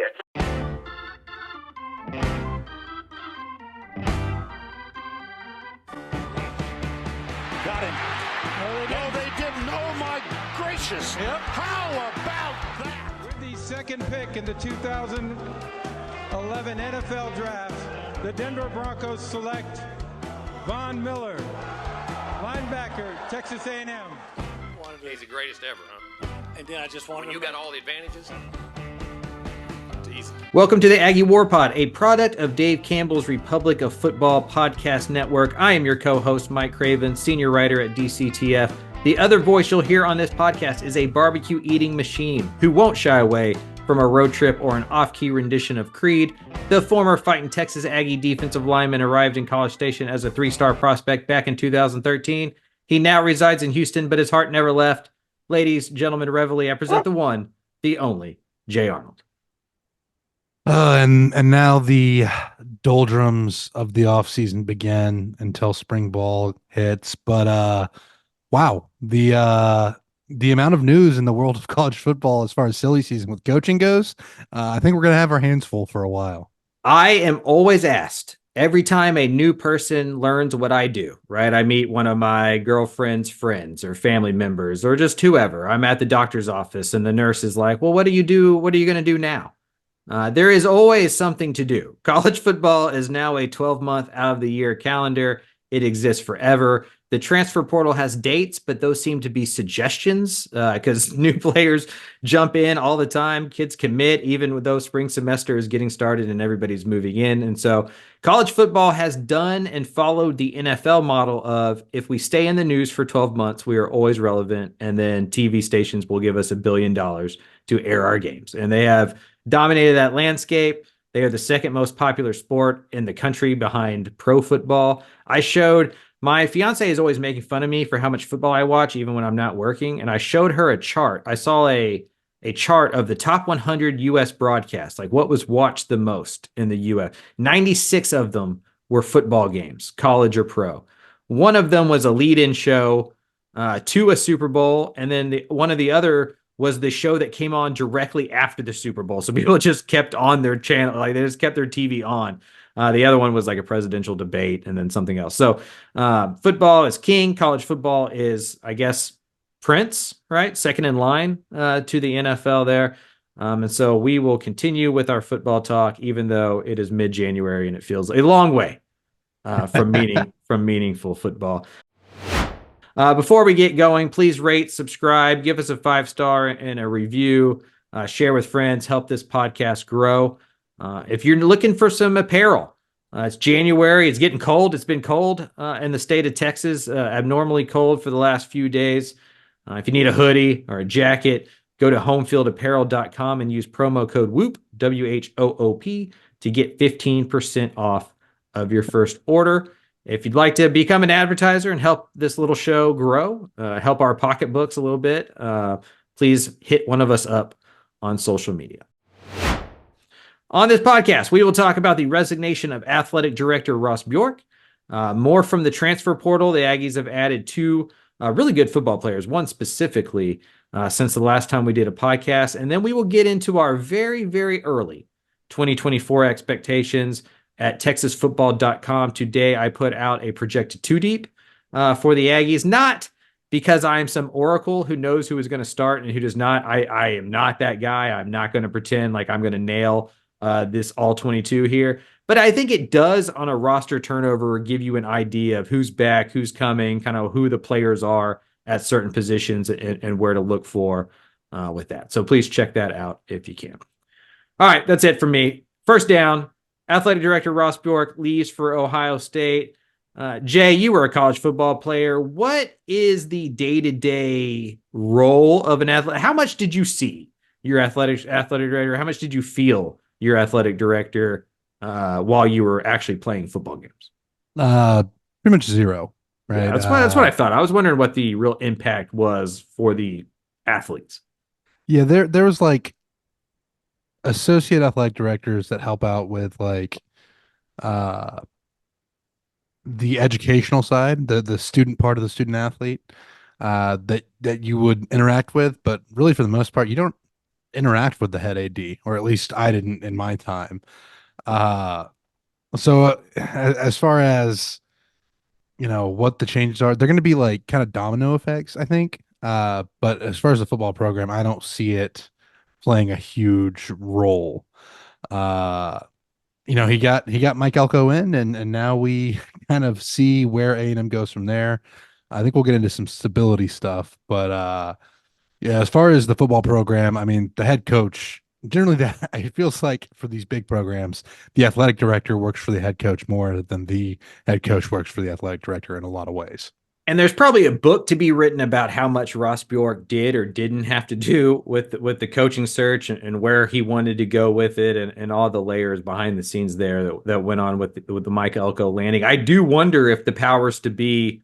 it. Got him. No, they didn't. Oh, my gracious. Yep. How about that? With the second pick in the 2011 NFL Draft, the Denver Broncos select Von Miller, linebacker, Texas A&M. He's the greatest ever, huh? And then I just wanted When you got all the advantages, it's easy. Welcome to the Aggie War Pod, a product of Dave Campbell's Republic of Football podcast network. I am your co-host, Mike Craven, senior writer at DCTF. The other voice you'll hear on this podcast is a barbecue eating machine who won't shy away from a road trip or an off-key rendition of Creed. The former fighting Texas Aggie defensive lineman arrived in College Station as a three-star prospect back in 2013. He now resides in Houston, but his heart never left. Ladies, gentlemen, reveille, I present the one, the only, Jay Arnold. And now the doldrums of the offseason begin until spring ball hits. But wow, the amount of news in the world of college football as far as silly season with coaching goes, I think we're going to have our hands full for a while. I am always asked every time a new person learns what I do, right? I meet one of my girlfriend's friends or family members or just whoever. I'm at the doctor's office and the nurse is like, well, what do you do? What are you going to do now? There is always something to do. College football is now a 12-month out of the year calendar. It exists forever. The transfer portal has dates, but those seem to be suggestions because new players jump in all the time. Kids commit, even with those spring semester is getting started and everybody's moving in. And so college football has done and followed the NFL model of if we stay in the news for 12 months, we are always relevant. And then TV stations will give us $1 billion to air our games. And they have dominated that landscape. They are the second most popular sport in the country behind pro football. My fiance is always making fun of me for how much football I watch, even when I'm not working. And I showed her a chart. I saw a chart of the top 100 U.S. broadcasts, like what was watched the most in the U.S. 96 of them were football games, college or pro. One of them was a lead-in show to a Super Bowl. And then one of the other was the show that came on directly after the Super Bowl. So people just kept on their channel, like they just kept their TV on. The other one was like a presidential debate and then something else. So football is king. College football is, I guess, Prince, right? Second in line to the NFL there. And so we will continue with our football talk, even though it is mid-January and it feels a long way from meaningful football. Before we get going, please rate, subscribe, give us a 5-star and a review, share with friends, help this podcast grow. If you're looking for some apparel, it's January. It's getting cold. It's been cold in the state of Texas, abnormally cold for the last few days. If you need a hoodie or a jacket, go to homefieldapparel.com and use promo code WHOOP, WHOOP, to get 15% off of your first order. If you'd like to become an advertiser and help this little show grow, help our pocketbooks a little bit, please hit one of us up on social media. On this podcast, we will talk about the resignation of Athletic Director Ross Bjork, more from the transfer portal. The Aggies have added two really good football players, one specifically since the last time we did a podcast. And then we will get into our very, very early 2024 expectations at texasfootball.com. Today, I put out a projected two deep for the Aggies, not because I am some oracle who knows who is going to start and who does not. I am not that guy. I'm not going to pretend like I'm going to nail this all 22 here, but I think it does on a roster turnover give you an idea of who's back, who's coming, kind of who the players are at certain positions and where to look for with that. So please check that out if you can. All right, that's it for me. First down, Athletic Director Ross Bjork leaves for Ohio State. Jay, you were a college football player. What is the day-to-day role of an athlete? How much did you see your athletic director? How much did you feel your athletic director while you were actually playing football games? Pretty much zero, right? Yeah, that's what I thought. I was wondering what the real impact was for the athletes. Yeah, there was like associate athletic directors that help out with like the educational side, the student part of the student athlete that you would interact with, but really for the most part, you don't interact with the head AD, or at least I didn't in my time. So as far as what the changes are, they're going to be like kind of domino effects, I think. But as far as the football program, I don't see it playing a huge role. Uh, he got Mike Elko in, and now we kind of see where A&M goes from there. I think we'll get into some stability stuff, but yeah, as far as the football program, I mean, the head coach generally that it feels like for these big programs, the athletic director works for the head coach more than the head coach works for the athletic director in a lot of ways. And there's probably a book to be written about how much Ross Bjork did or didn't have to do with the coaching search and where he wanted to go with it and all the layers behind the scenes there that went on with the Mike Elko landing. I do wonder if the powers to be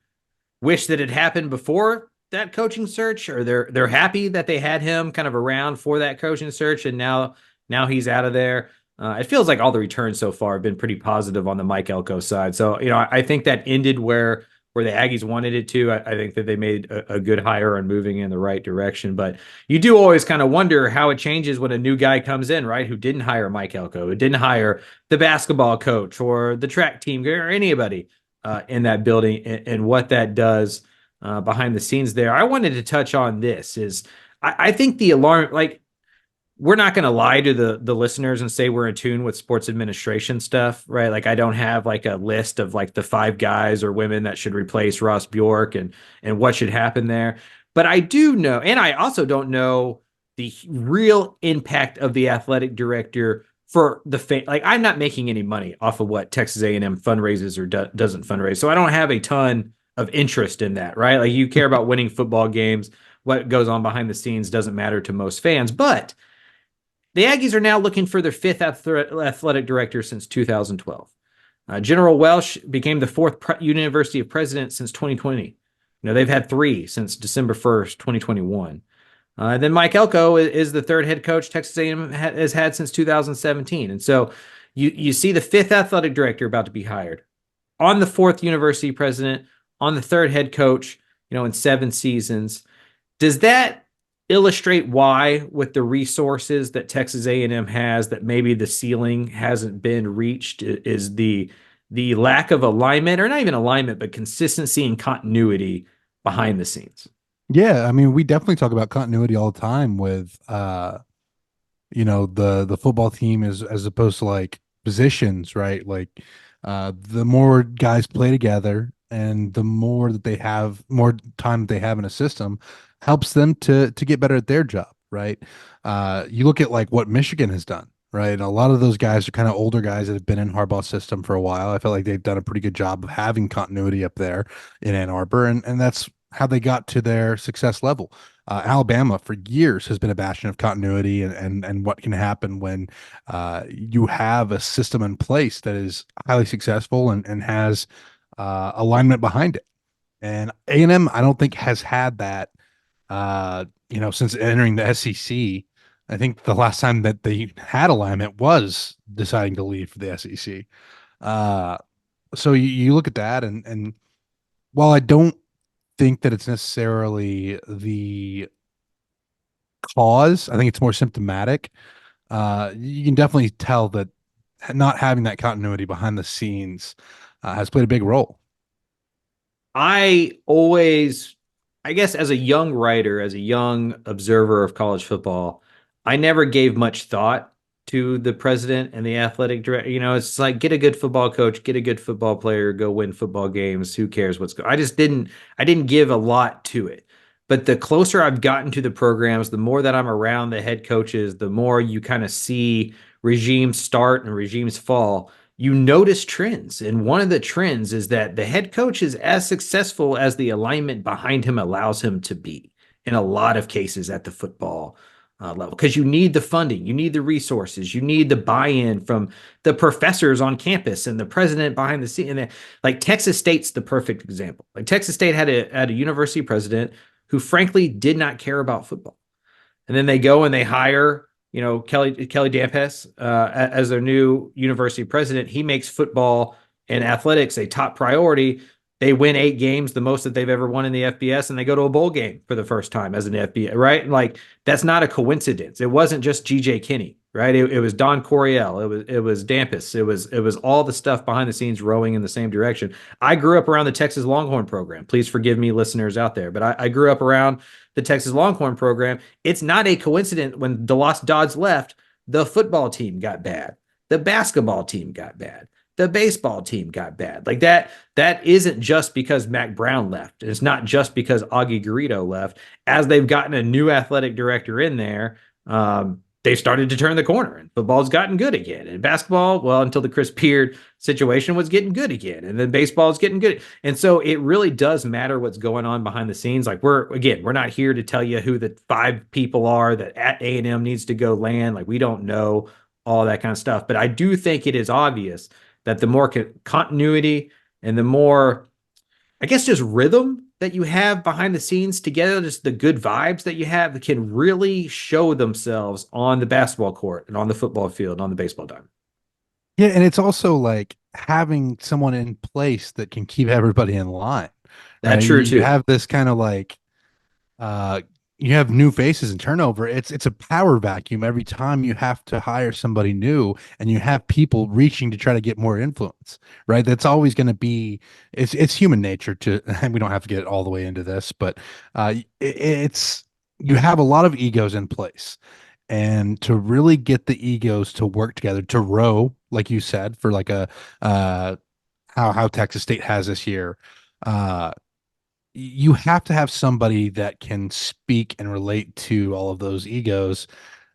wish that it happened before that coaching search, or they're happy that they had him kind of around for that coaching search, and now he's out of there. It feels like all the returns so far have been pretty positive on the Mike Elko side. So I think that ended where the Aggies wanted it to. I think that they made a good hire and moving in the right direction. But you do always kind of wonder how it changes when a new guy comes in, right? Who didn't hire Mike Elko, who didn't hire the basketball coach or the track team or anybody in that building, and what that does behind the scenes there. I wanted to touch on this is I think the alarm, like, we're not going to lie to the listeners and say we're in tune with sports administration stuff, right? Like, I don't have like a list of like the 5 guys or women that should replace Ross Bjork and what should happen there. But I do know, and I also don't know the real impact of the athletic director for the like, I'm not making any money off of what Texas A&M fundraises or doesn't fundraise. So I don't have a ton of interest in that, right? Like, you care about winning football games. What goes on behind the scenes doesn't matter to most fans, but the Aggies are now looking for their 5th athletic director since 2012. General Welsh became the 4th University of President since 2020. They've had 3 since December 1st, 2021. Then Mike Elko is the 3rd head coach Texas A&M has had since 2017. And so you see the 5th athletic director about to be hired, on the 4th university president, on the 3rd head coach, in 7 seasons. Does that illustrate why, with the resources that Texas A&M has, that maybe the ceiling hasn't been reached? Is the lack of alignment, or not even alignment, but consistency and continuity behind the scenes? Yeah, I mean, we definitely talk about continuity all the time with the football team as opposed to like positions, right? Like the more guys play together and the more that they have, more time they have in a system, helps them to get better at their job, right? You look at like what Michigan has done, right? And a lot of those guys are kind of older guys that have been in Harbaugh's system for a while. I feel like they've done a pretty good job of having continuity up there in Ann Arbor, and that's how they got to their success level. Alabama for years has been a bastion of continuity and what can happen when you have a system in place that is highly successful and has alignment behind it. And A&M, I don't think has had that, since entering the SEC. I think the last time that they had alignment was deciding to leave for the SEC. So you look at that, and while I don't think that it's necessarily the cause, I think it's more symptomatic. You can definitely tell that not having that continuity behind the scenes has played a big role. I guess as a young writer, as a young observer of college football, I never gave much thought to the president and the athletic director. It's like, get a good football coach, get a good football player, go win football games. Who cares what's going? I didn't give a lot to it. But the closer I've gotten to the programs, the more that I'm around the head coaches, the more you kind of see regimes start and regimes fall. You notice trends. And one of the trends is that the head coach is as successful as the alignment behind him allows him to be in a lot of cases at the football level, because you need the funding, you need the resources, you need the buy-in from the professors on campus and the president behind the scene. And like, Texas State's the perfect example. Like, Texas State had a university president who frankly did not care about football. And then they go and they hire, Kelly Dampes as their new university president. He makes football and athletics a top priority, They win 8 games, the most that they've ever won in the FBS, and they go to a bowl game for the first time as an FBS, right? Like, that's not a coincidence. It wasn't just GJ Kinney, right? It was Don Coryell. It was Dampus. It was all the stuff behind the scenes rowing in the same direction. I grew up around the Texas Longhorn program. Please forgive me, listeners out there, but I grew up around the Texas Longhorn program. It's not a coincidence when DeLoss Dodds left, the football team got bad. The basketball team got bad. The baseball team got bad. Like that isn't just because Mac Brown left. It's not just because Augie Garrido left. As they've gotten a new athletic director in there, they've started to turn the corner, and football's gotten good again. And basketball, well, until the Chris Beard situation, was getting good again. And then baseball is getting good. And so it really does matter what's going on behind the scenes. Like, we're not here to tell you who the 5 people are that at A&M needs to go land. Like, we don't know all that kind of stuff. But I do think it is obvious that the more continuity and the more, I guess, just rhythm that you have behind the scenes together, just the good vibes that you have, that can really show themselves on the basketball court and on the football field and on the baseball diamond. Yeah, and it's also like having someone in place that can keep everybody in line. That's Right? true too. You have this kind of like you have new faces and turnover. It's a power vacuum every time you have to hire somebody new, and you have people reaching to try to get more influence, right? That's always going to be, it's human nature to, and we don't have to get all the way into this, but it's, you have a lot of egos in place, and to really get the egos to work together, to row, like you said, for like a how Texas State has this year, you have to have somebody that can speak and relate to all of those egos,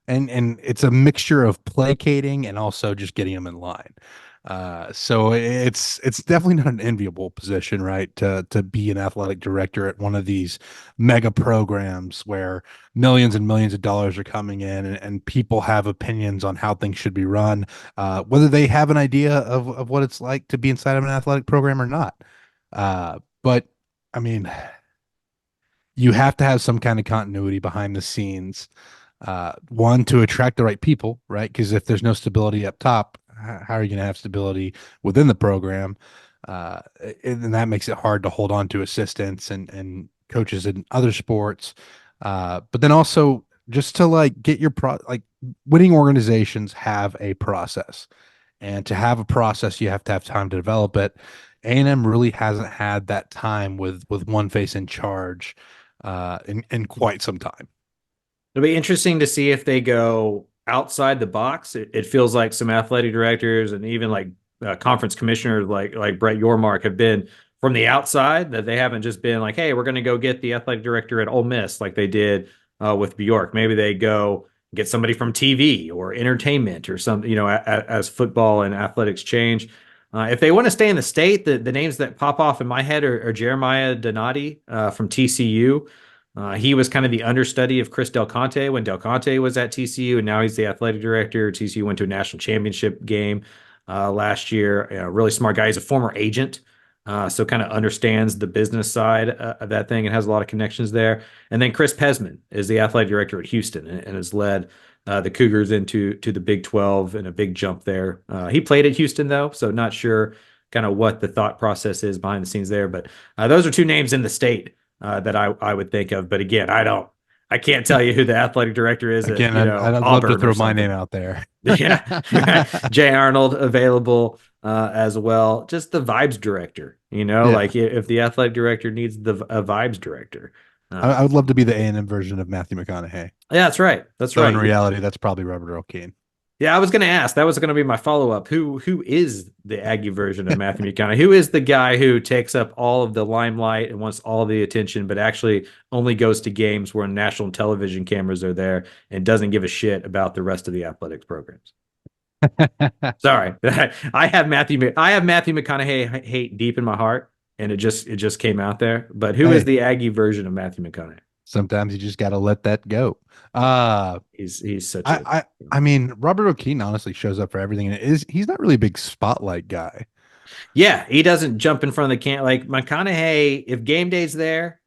and it's a mixture of placating and also just getting them in line. So it's definitely not an enviable position, right? To be an athletic director at one of these mega programs where millions and millions of dollars are coming in, and people have opinions on how things should be run, whether they have an idea of what it's like to be inside of an athletic program or not. But I mean, you have to have some kind of continuity behind the scenes. One, to attract the right people, right? Because if there's no stability up top, how are you going to have stability within the program? And that makes it hard to hold on to assistants and coaches in other sports. But then also just to like get your like winning organizations have a process, and to have a process, you have to have time to develop it. A&M really hasn't had that time with one face in charge in quite some time. It'll be interesting to see if they go outside the box. It feels like some athletic directors and even like conference commissioners like Brett Yormark have been from the outside, that they haven't just been like, hey, we're going to go get the athletic director at Ole Miss like they did with Bjork. Maybe they go get somebody from TV or entertainment or something, as football and athletics change. If they want to stay in the state, the names that pop off in my head are Jeremiah Donati from TCU. He was kind of the understudy of Chris Del Conte when Del Conte was at TCU, and now he's the athletic director. TCU went to a national championship game last year. A really smart guy. He's a former agent, so kind of understands the business side of that thing and has a lot of connections there. And then Chris Pesman is the athletic director at Houston and has led the Cougars into the Big 12 and a big jump there. He played at Houston, though, so not sure kind of what the thought process is behind the scenes there. But those are 2 names in the state that I would think of. But again, I can't tell you who the athletic director is. Again, I'd love to throw my name out there. Yeah. Jay Arnold available as well. Just the vibes director, like if the athletic director needs a vibes director. I would love to be the A&M version of Matthew McConaughey. Yeah, that's right. That's right. In reality, that's probably Robert Earl Keen. Yeah, I was going to ask. That was going to be my follow-up. Who is the Aggie version of Matthew McConaughey? Who is the guy who takes up all of the limelight and wants all the attention, but actually only goes to games where national television cameras are there and doesn't give a shit about the rest of the athletics programs? Sorry, I have Matthew McConaughey hate deep in my heart, and it just came out there. But who is the Aggie version of Matthew McConaughey? Sometimes you just got to let that go. He's such I mean, Robert O'Keefe honestly shows up for everything, and he's not really a big spotlight guy. Yeah, he doesn't jump in front of the can. Like McConaughey, if game day's there,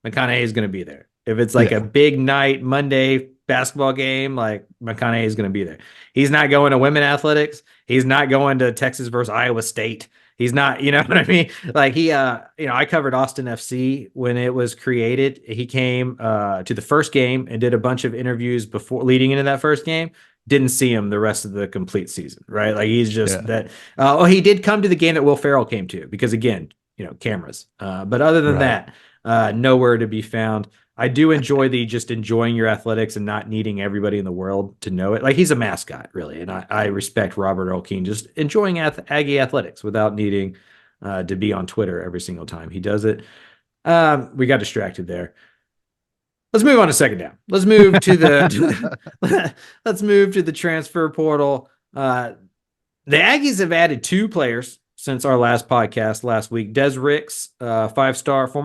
McConaughey is going to be there. If it's like a big night Monday basketball game, like McConaughey is going to be there. He's not going to women athletics. He's not going to Texas versus Iowa State. He's not, you know what I mean? Like I covered Austin FC when it was created. He came to the first game and did a bunch of interviews before leading into that first game. Didn't see him the rest of the complete season, right? Like he's just that. He did come to the game that Will Ferrell came to because again, cameras. But other than that, nowhere to be found. I do enjoy the just enjoying your athletics and not needing everybody in the world to know it. Like he's a mascot, really, and I respect Robert Olkeen just enjoying Aggie athletics without needing to be on Twitter every single time he does it. We got distracted there. Let's move on to second down. Let's move to the let's move to the transfer portal. The Aggies have added 2 players since our last podcast last week. Des Ricks, former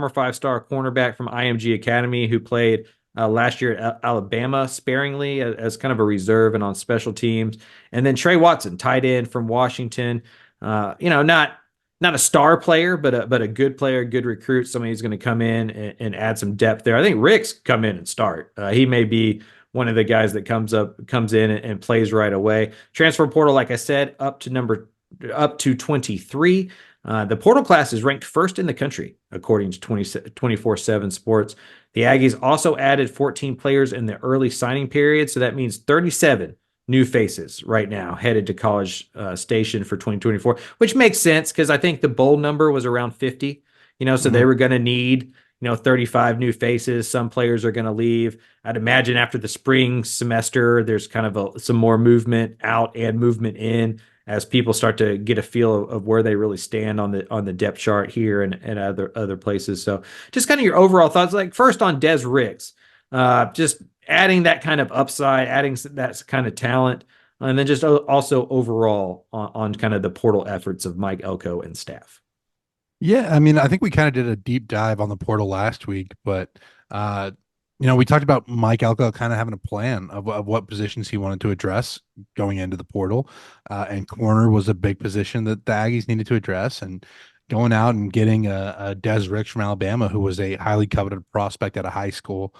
five-star cornerback from IMG Academy who played last year at Alabama sparingly as kind of a reserve and on special teams. And then Trey Watson, tight end from Washington. Not a star player, but a good player, good recruit, somebody who's going to come in and add some depth there. I think Ricks come in and start. He may be one of the guys that comes in and plays right away. Transfer portal, like I said, up to 23. The portal class is ranked first in the country, according to 24/7 Sports. The Aggies also added 14 players in the early signing period, so that means 37 new faces right now headed to College Station for 2024, which makes sense because I think the bowl number was around 50, so they were going to need 35 new faces. Some players are going to leave. I'd imagine after the spring semester, there's kind of some more movement out and movement in as people start to get a feel of where they really stand on the depth chart here and other places. So just kind of your overall thoughts, like first on Des Ricks, just adding that kind of upside, adding that kind of talent, and then just also overall on kind of the portal efforts of Mike Elko and staff. Yeah, I mean, I think we kind of did a deep dive on the portal last week, but we talked about Mike Elko kind of having a plan of what positions he wanted to address going into the portal, and corner was a big position that the Aggies needed to address, and going out and getting a Des Ricks from Alabama, who was a highly coveted prospect at a high school,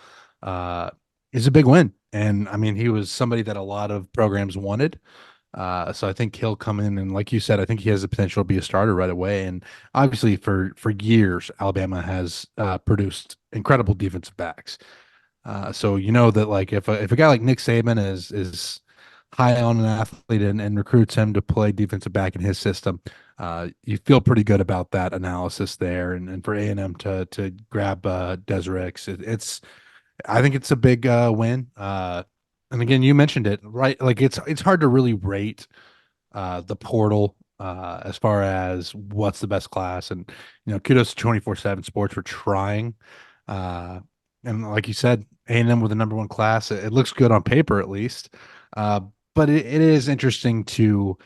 is a big win. And I mean, he was somebody that a lot of programs wanted. So I think he'll come in, and like you said, I think he has the potential to be a starter right away. And obviously for years, Alabama has produced incredible defensive backs. So that like if a guy like Nick Saban is high on an athlete and recruits him to play defensive back in his system, you feel pretty good about that analysis there. And for A&M to grab Des Ricks, I think it's a big win. And again, you mentioned it, right? Like it's hard to really rate the portal as far as what's the best class. And kudos to 24/7 Sports for trying. And like you said, A&M with the number 1 class. It looks good on paper, at least. But it is interesting to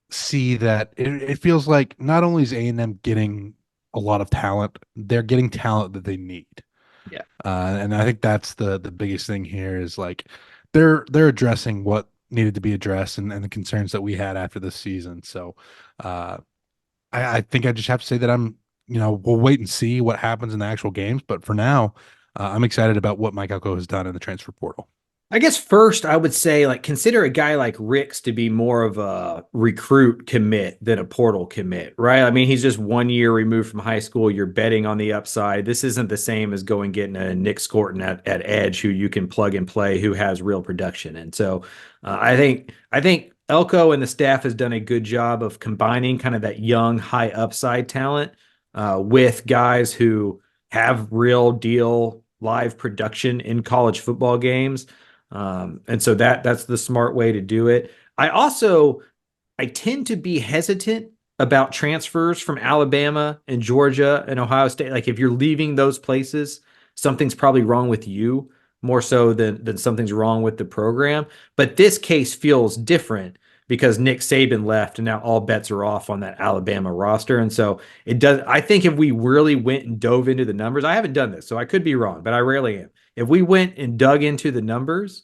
see that it feels like not only is A&M getting a lot of talent, they're getting talent that they need. Yeah. And I think that's the biggest thing here is like they're addressing what needed to be addressed and the concerns that we had after this season. So I think I just have to say that we'll wait and see what happens in the actual games. But for now, I'm excited about what Mike Elko has done in the transfer portal. I guess first I would say consider a guy like Ricks to be more of a recruit commit than a portal commit, right? I mean, he's just 1 year removed from high school. You're betting on the upside. This isn't the same as going getting a Nick Scorton at edge who you can plug and play, who has real production. And so I think Elko and the staff has done a good job of combining kind of that young high upside talent with guys who have real deal live production in college football games. And so that's the smart way to do it. I tend to be hesitant about transfers from Alabama and Georgia and Ohio State. Like if you're leaving those places, something's probably wrong with you more so than something's wrong with the program. But this case feels different because Nick Saban left and now all bets are off on that Alabama roster. And so I think if we really went and dove into the numbers, I haven't done this, so I could be wrong, but I rarely am. If we went and dug into the numbers,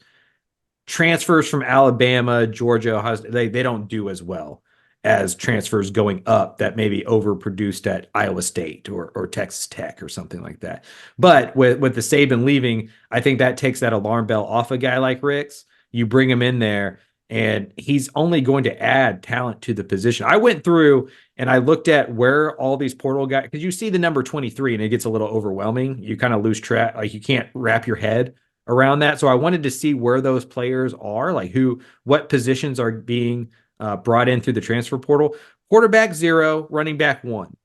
transfers from Alabama, Georgia, Ohio State, they don't do as well as transfers going up that maybe overproduced at Iowa State or Texas Tech or something like that. But with the Saban leaving, I think that takes that alarm bell off a guy like Ricks. You bring him in there, and he's only going to add talent to the position. I went through and I looked at where all these portal guys, because you see the number 23 and it gets a little overwhelming. You kind of lose track, like you can't wrap your head around that. So I wanted to see where those players are, like what positions are being brought in through the transfer portal. Quarterback 0, running back 1.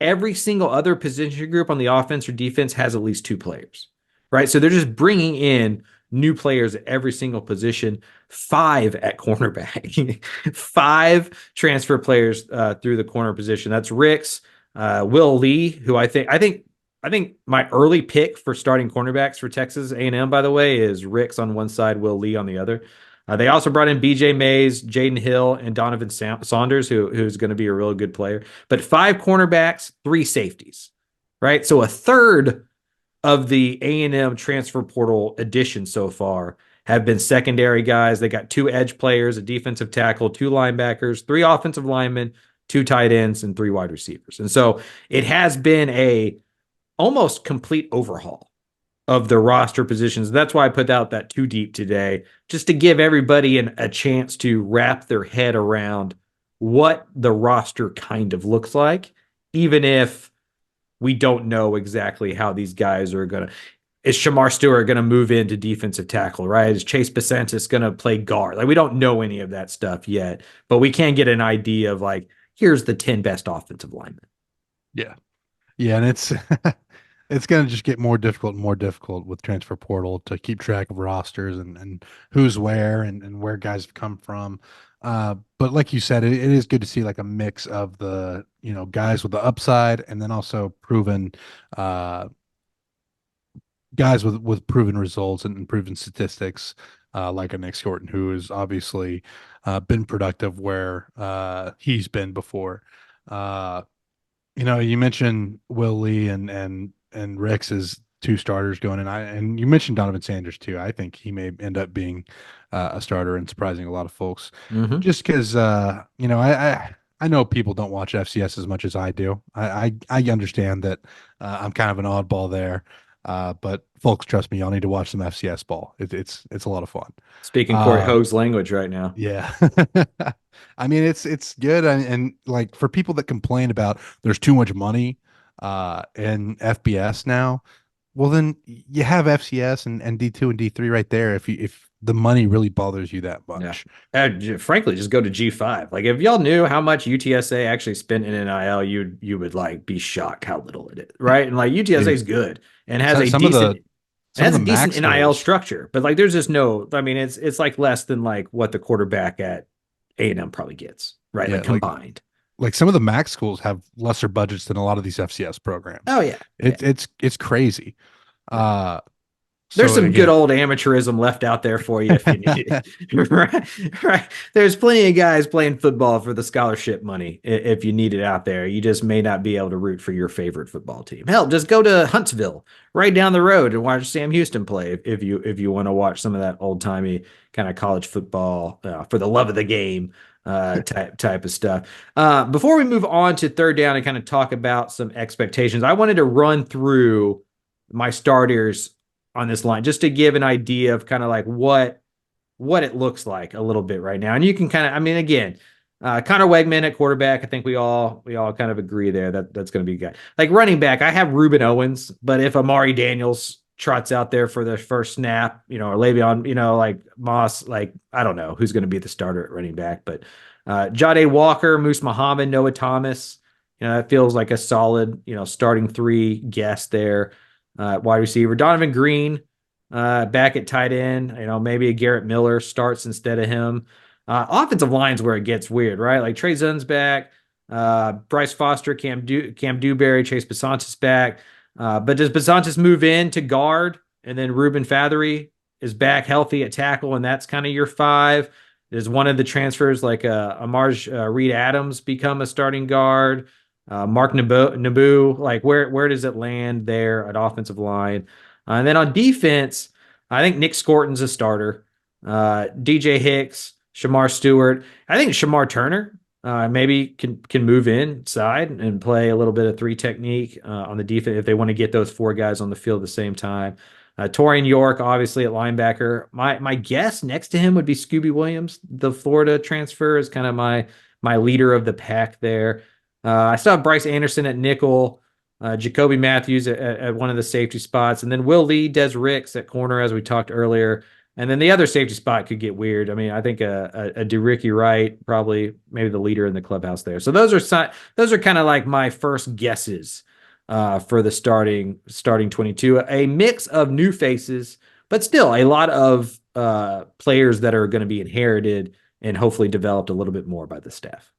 Every single other position group on the offense or defense has at least 2 players, right? So they're just bringing in new players at every single position. 5 at cornerback. 5 transfer players through the corner position. That's Ricks, Will Lee, who I think my early pick for starting cornerbacks for Texas A&M, by the way, is Ricks on one side, Will Lee on the other. They also brought in B.J. Mays, Jaden Hill, and Donovan Saunders, who's going to be a really good player. But 5 cornerbacks, 3 safeties, right? So a third of the A&M transfer portal additions so far have been secondary guys. They got 2 edge players, a defensive tackle, 2 linebackers, 3 offensive linemen, 2 tight ends, and 3 wide receivers. And so it has been a almost complete overhaul of the roster positions. That's why I put out that 2 deep today, just to give everybody a chance to wrap their head around what the roster kind of looks like, even if we don't know exactly how these guys are going to. Is Shamar Stewart going to move into defensive tackle, right? Is Chase Besantis going to play guard? Like, we don't know any of that stuff yet, but we can get an idea of, like, here's the 10 best offensive linemen. Yeah. Yeah, and it's it's going to just get more difficult and more difficult with transfer portal to keep track of rosters and who's where and where guys have come from. But like you said, it is good to see like a mix of the, guys with the upside and then also proven guys with proven results and proven statistics, like a Nick Scorton, who has obviously been productive where he's been before. You mentioned Will Lee and Rex as 2 starters going in. And you mentioned Donovan Sanders too. I think he may end up being a starter and surprising a lot of folks. Mm-hmm. Just because I know people don't watch FCS as much as I do. I understand that I'm kind of an oddball there. But folks, trust me, y'all need to watch some FCS ball. It's a lot of fun. Speaking Corey Hogue's language right now. Yeah. I mean, it's good. And like for people that complain about there's too much money in FBS now, well, then you have FCS and D2 and D3 right there. If the money really bothers you that much. Yeah. Frankly, just go to G5. Like, if y'all knew how much UTSA actually spent in NIL, you would like be shocked how little it is, right? And like UTSA is good and has a decent NIL structure, but like there's just no. I mean, it's like less than like what the quarterback at A&M probably gets, right? Yeah, like combined. Like some of the MAC schools have lesser budgets than a lot of these FCS programs. Oh yeah, it's crazy. There's some good old amateurism left out there for you if you need it. Right. There's plenty of guys playing football for the scholarship money if you need it out there. You just may not be able to root for your favorite football team. Hell, just go to Huntsville right down the road and watch Sam Houston play if you want to watch some of that old-timey kind of college football for the love of the game type of stuff. Before we move on to third down and kind of talk about some expectations, I wanted to run through my starters on this line just to give an idea of kind of like what it looks like a little bit right now. And you can kind of, I mean, again, Connor Wegman at quarterback, I think we all kind of agree there that's going to be a guy. Like running back, I have Reuben Owens, but if Amari Daniels trots out there for the first snap, or Le'Veon, like Moss, like I don't know who's going to be the starter at running back, but Jade Walker, Moose Muhammad, Noah Thomas, that feels like a solid, starting 3 guess there. Wide receiver Donovan Green back at tight end. Maybe a Garrett Miller starts instead of him. Offensive line's where it gets weird, right? Like Trey Zun's back, Bryce Foster, Cam Dewberry, Chase Besantis back. But does Besantis move in to guard, and then Ruben Fathery is back healthy at tackle, and that's kind of your 5? Does one of the transfers like Amarj Reed Adams become a starting guard? Mark Naboo, like where does it land there at offensive line? And then on defense, I think Nick Scorton's a starter. DJ Hicks, Shamar Stewart. I think Shamar Turner maybe can move inside and play a little bit of 3 technique on the defense if they want to get those 4 guys on the field at the same time. Torian York, obviously at linebacker. My guess next to him would be Scooby Williams, the Florida transfer, is kind of my leader of the pack there. I still have Bryce Anderson at nickel, Jacoby Matthews at one of the safety spots, and then Will Lee, Des Ricks at corner, as we talked earlier. And then the other safety spot could get weird. I mean, I think a DeRicky Wright, probably maybe the leader in the clubhouse there. So those are kind of like my first guesses for the starting 22. A mix of new faces, but still a lot of players that are going to be inherited and hopefully developed a little bit more by the staff.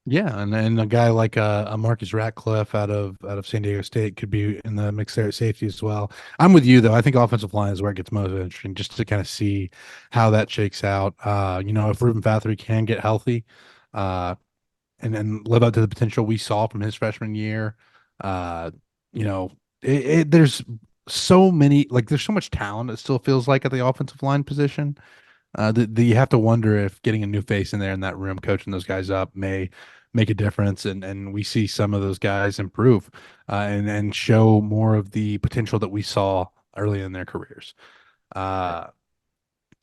Yeah, and a guy like a Marcus Ratcliffe out of San Diego State could be in the mix there at safety as well. I'm with you though. I think offensive line is where it gets most interesting, just to kind of see how that shakes out. If Ruben Fathery can get healthy, and then live up to the potential we saw from his freshman year. There's so many, like there's so much talent. It still feels like at the offensive line position. You have to wonder if getting a new face in there in that room, coaching those guys up, may make a difference, and we see some of those guys improve and show more of the potential that we saw early in their careers. But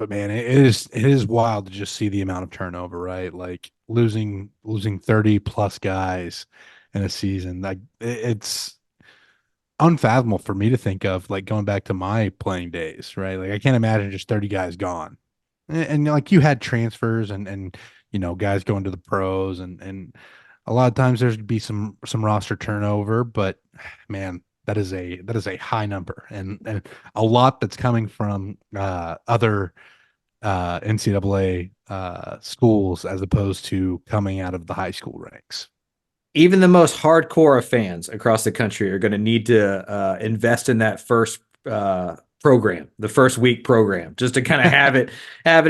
man, it is wild to just see the amount of turnover, right? Like losing 30 plus guys in a season. Like it's unfathomable for me to think of, like going back to my playing days, right? Like I can't imagine just 30 guys gone. And like you had transfers and guys going to the pros and a lot of times there'd be some roster turnover, but man, that is a high number and a lot that's coming from other NCAA schools as opposed to coming out of the high school ranks. Even the most hardcore of fans across the country are going to need to invest in that first program, the first week program, just to kind of have it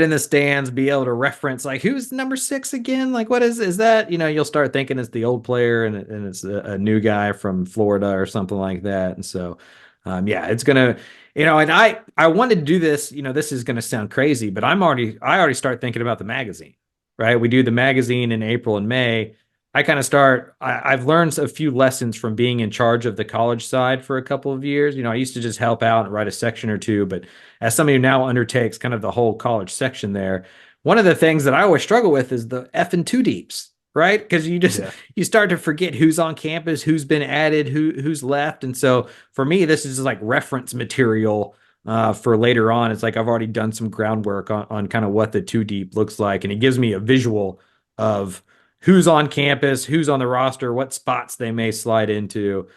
in the stands, be able to reference like who's number 6 again, like what is that, you'll start thinking it's the old player and it's a new guy from Florida or something like that. And so it's gonna, and I wanted to do this, this is gonna sound crazy, but I already start thinking about the magazine, right? We do the magazine in April and May. I've learned a few lessons from being in charge of the college side for a couple of years. I used to just help out and write a section or two, but as somebody who now undertakes kind of the whole college section there, one of the things that I always struggle with is the F and two deeps, right? Because you start to forget who's on campus, who's been added, who's left. And so for me, this is like reference material for later on. It's like I've already done some groundwork on kind of what the two deep looks like. And it gives me a visual of who's on campus, who's on the roster, what spots they may slide into.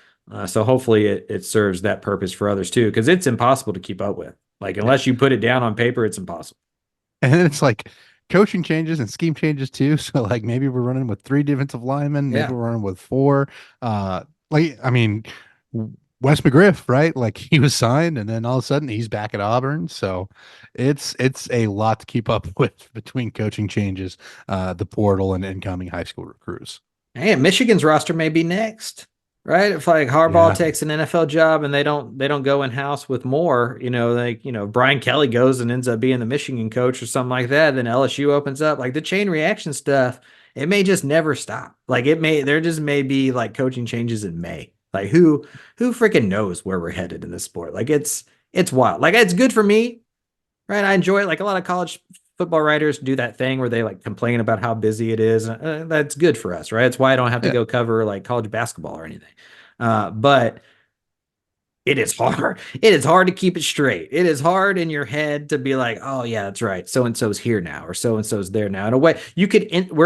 So hopefully it serves that purpose for others too, because it's impossible to keep up with. Like unless you put it down on paper, it's impossible. And then it's like coaching changes and scheme changes too. So like maybe we're running with 3 defensive linemen, maybe we're running with 4. Wes McGriff, right? Like he was signed and then all of a sudden he's back at Auburn. So it's a lot to keep up with between coaching changes, the portal and incoming high school recruits. Hey, Michigan's roster may be next, right? If like Harbaugh takes an NFL job and they don't go in house with more, Brian Kelly goes and ends up being the Michigan coach or something like that, then LSU opens up, like the chain reaction stuff, it may just never stop. Like there just may be like coaching changes in May. Like who freaking knows where we're headed in this sport? Like it's wild. Like it's good for me, right? I enjoy it. Like a lot of college football writers do that thing where they like complain about how busy it is. That's good for us, right? It's why I don't have to go cover like college basketball or anything. But it is hard. It is hard to keep it straight. It is hard in your head to be like, oh yeah, that's right. So-and-so's here now, or so-and-so's there now. In a way, we're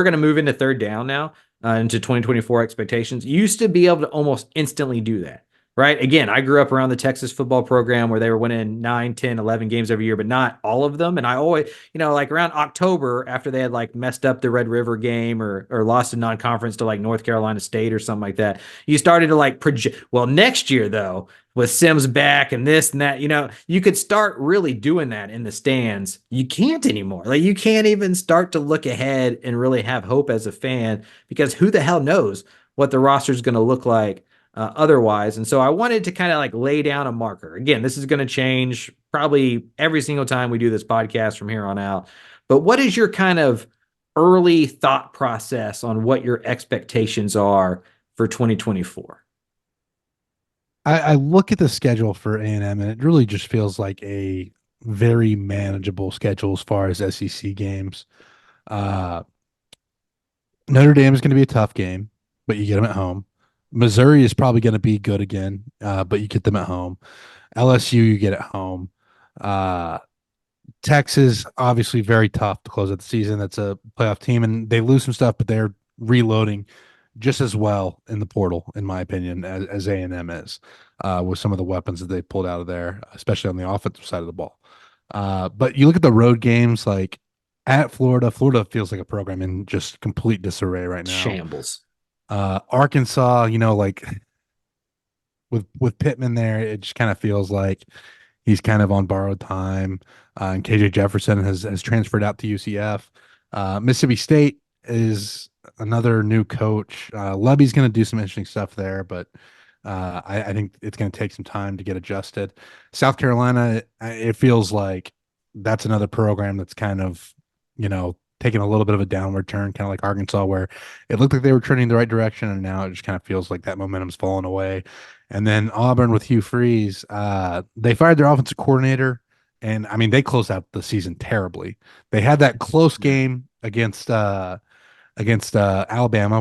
going to move into third down now. Into 2024 expectations. You used to be able to almost instantly do that, right? Again, I grew up around the Texas football program where they were winning 9, 10, 11 games every year, but not all of them. And I always, like around October after they had like messed up the Red River game or lost a non-conference to like North Carolina State or something like that, you started to like project, well, next year though, with Sims back and this and that, you could start really doing that in the stands. You can't anymore. Like you can't even start to look ahead and really have hope as a fan because who the hell knows what the roster is going to look like otherwise. And so I wanted to kind of like lay down a marker. Again, this is going to change probably every single time we do this podcast from here on out. But what is your kind of early thought process on what your expectations are for 2024? I look at the schedule for A&M, and it really just feels like a very manageable schedule as far as SEC games. Uh, Notre Dame is going to be a tough game, but you get them at home. Missouri is probably going to be good again, but you get them at home. LSU, you get at home. Uh, Texas, obviously very tough to close out the season. That's a playoff team, and they lose some stuff, but they're reloading just as well in the portal, in my opinion, as A&M is, with some of the weapons that they pulled out of there, especially on the offensive side of the ball. But you look at the road games, like at Florida. Florida feels like a program in just complete disarray right now. Shambles. Arkansas, like with Pittman there, it just kind of feels like he's kind of on borrowed time. And KJ Jefferson has transferred out to UCF. Mississippi State is another new coach. Lebby's going to do some interesting stuff there, but I think it's going to take some time to get adjusted. South Carolina, it feels like that's another program that's kind of, taking a little bit of a downward turn, kind of like Arkansas, where it looked like they were trending the right direction, and now it just kind of feels like that momentum's fallen away. And then Auburn with Hugh Freeze, they fired their offensive coordinator, and I mean they closed out the season terribly. They had that close game against Alabama,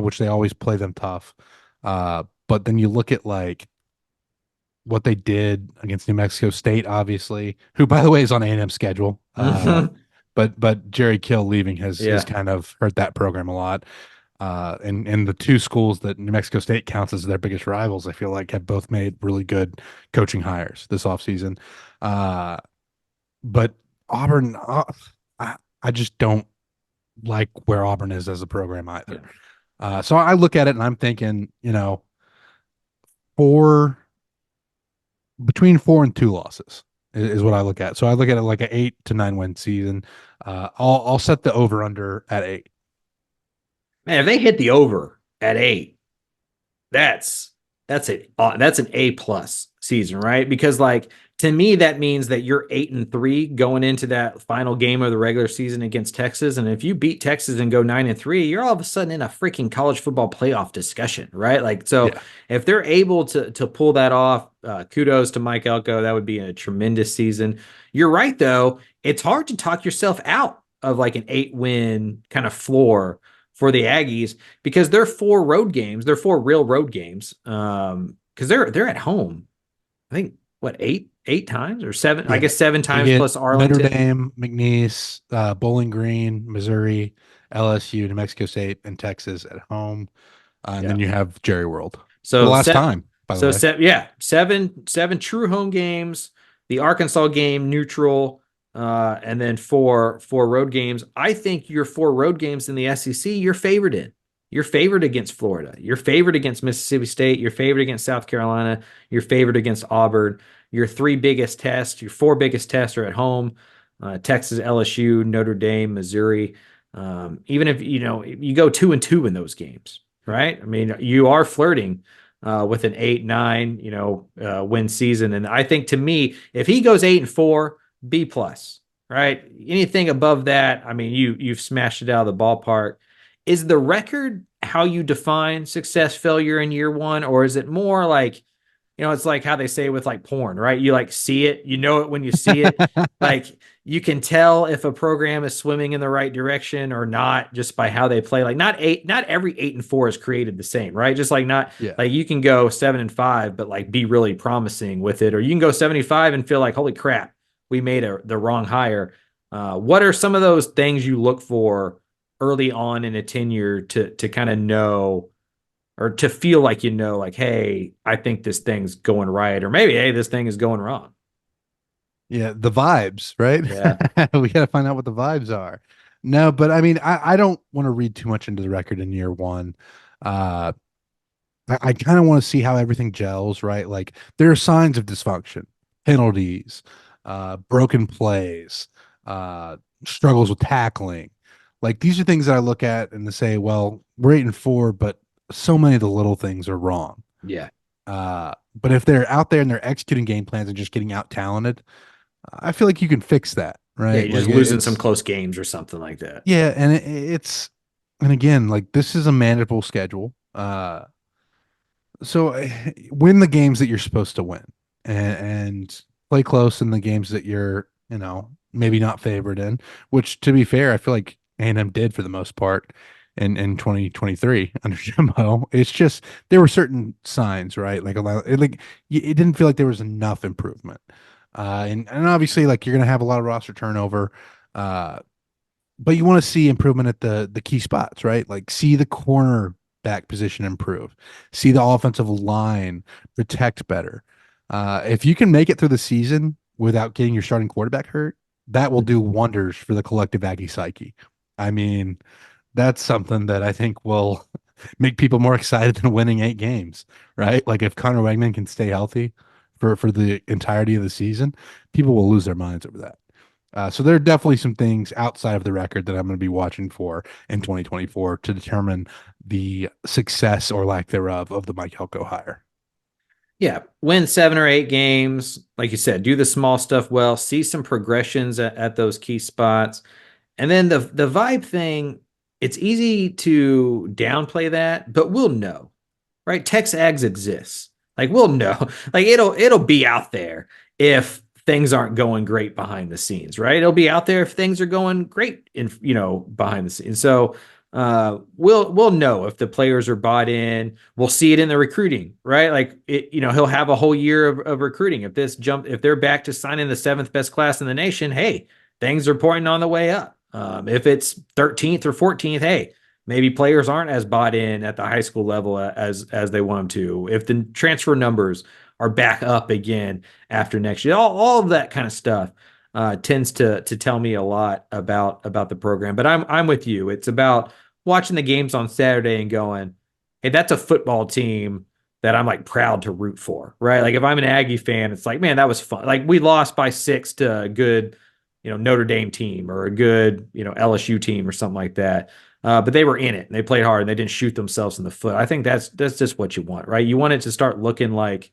which they always play them tough. But then you look at like what they did against New Mexico State, obviously, who by the way is on A&M schedule. But Jerry Kill leaving has kind of hurt that program a lot. And the two schools that New Mexico State counts as their biggest rivals, I feel like have both made really good coaching hires this offseason. But Auburn, I just don't like where Auburn is as a program either. So I look at it and I'm thinking, between 4 and 2 losses is what I look at. So I look at it like an 8 to 9 win season. I'll set the over under at 8. Man, if they hit the over at 8, that's an A+ season, right? Because like to me, that means that you're 8-3 going into that final game of the regular season against Texas. And if you beat Texas and go 9-3, you're all of a sudden in a freaking college football playoff discussion, right? Like, so if they're able to pull that off, kudos to Mike Elko. That would be a tremendous season. You're right, though. It's hard to talk yourself out of like an 8-win kind of floor for the Aggies because they're 4 road games. They're 4 real road games. Because they're at home. I think what, 8 times or 7? I guess 7 times plus Arlington. Notre Dame, McNeese, Bowling Green, Missouri, LSU, New Mexico State, and Texas at home. And then you have Jerry World. So the last time, by the way. 7 true home games, the Arkansas game neutral, and then 4 road games. I think your 4 road games in the SEC, you're favored in. You're favored against Florida. You're favored against Mississippi State. You're favored against South Carolina. You're favored against Auburn. Your 3 biggest tests, your 4 biggest tests are at home: Texas, LSU, Notre Dame, Missouri. Even if you go 2-2 in those games, right? I mean, you are flirting with an 8-9 win season. And I think to me, if he goes 8-4, B+, right? Anything above that, I mean, you've smashed it out of the ballpark. Is the record how you define success, failure in year one? Or is it more like, it's like how they say with like porn, right? You like see it, it when you see it. Like you can tell if a program is swimming in the right direction or not just by how they play. Like not every 8-4 is created the same, right? Just like like you can go 7-5, but like be really promising with it. Or you can go 75 and feel like, holy crap, we made the wrong hire. What are some of those things you look for early on in a tenure to kind of know, or to feel like, like, hey, I think this thing's going right, or maybe, hey, this thing is going wrong? Yeah, the vibes, right? Yeah. We got to find out what the vibes are. No, but I mean, I don't want to read too much into the record in year one. I kind of want to see how everything gels, right? Like there are signs of dysfunction, penalties, broken plays, struggles with tackling. Like these are things that I look at and to say, well, we're 8-4, but so many of the little things are wrong. Yeah. But if they're out there and they're executing game plans and just getting out talented, I feel like you can fix that, right? Yeah, you're just losing some close games or something like that. Yeah, and and again, like this is a manageable schedule. So win the games that you're supposed to win, and play close in the games that you're, maybe not favored in. Which, to be fair, I feel like A&M did for the most part in 2023 under Jimbo. It's just there were certain signs, right? It didn't feel like there was enough improvement, and obviously like you're gonna have a lot of roster turnover. Uh, but you want to see improvement at the key spots, right? Like see the cornerback position improve, see the offensive line protect better. If you can make it through the season without getting your starting quarterback hurt, that will do wonders for the collective Aggie psyche. I mean, that's something that I think will make people more excited than winning 8 games, right? Like if Connor Wegman can stay healthy for the entirety of the season, people will lose their minds over that. So there are definitely some things outside of the record that I'm going to be watching for in 2024 to determine the success or lack thereof of the Mike Elko hire. Yeah, win 7 or 8 games, like you said, do the small stuff well, see some progressions at those key spots. And then the vibe thing, it's easy to downplay that, but we'll know, right? Tex Ags exists. Like we'll know. Like it'll be out there if things aren't going great behind the scenes, right? It'll be out there if things are going great in behind the scenes. So we'll know if the players are bought in. We'll see it in the recruiting, right? Like he'll have a whole year of recruiting. If they're back to signing the 7th best class in the nation, hey, things are pointing on the way up. If it's 13th or 14th, hey, maybe players aren't as bought in at the high school level as they want them to. If the transfer numbers are back up again after next year, all of that kind of stuff tends to tell me a lot about the program. But I'm with you. It's about watching the games on Saturday and going, hey, that's a football team that I'm like proud to root for, right? Like if I'm an Aggie fan, it's like, man, that was fun. Like we lost by 6 to a good, Notre Dame team or a good, LSU team or something like that. But they were in it and they played hard and they didn't shoot themselves in the foot. I think that's just what you want, right? You want it to start looking like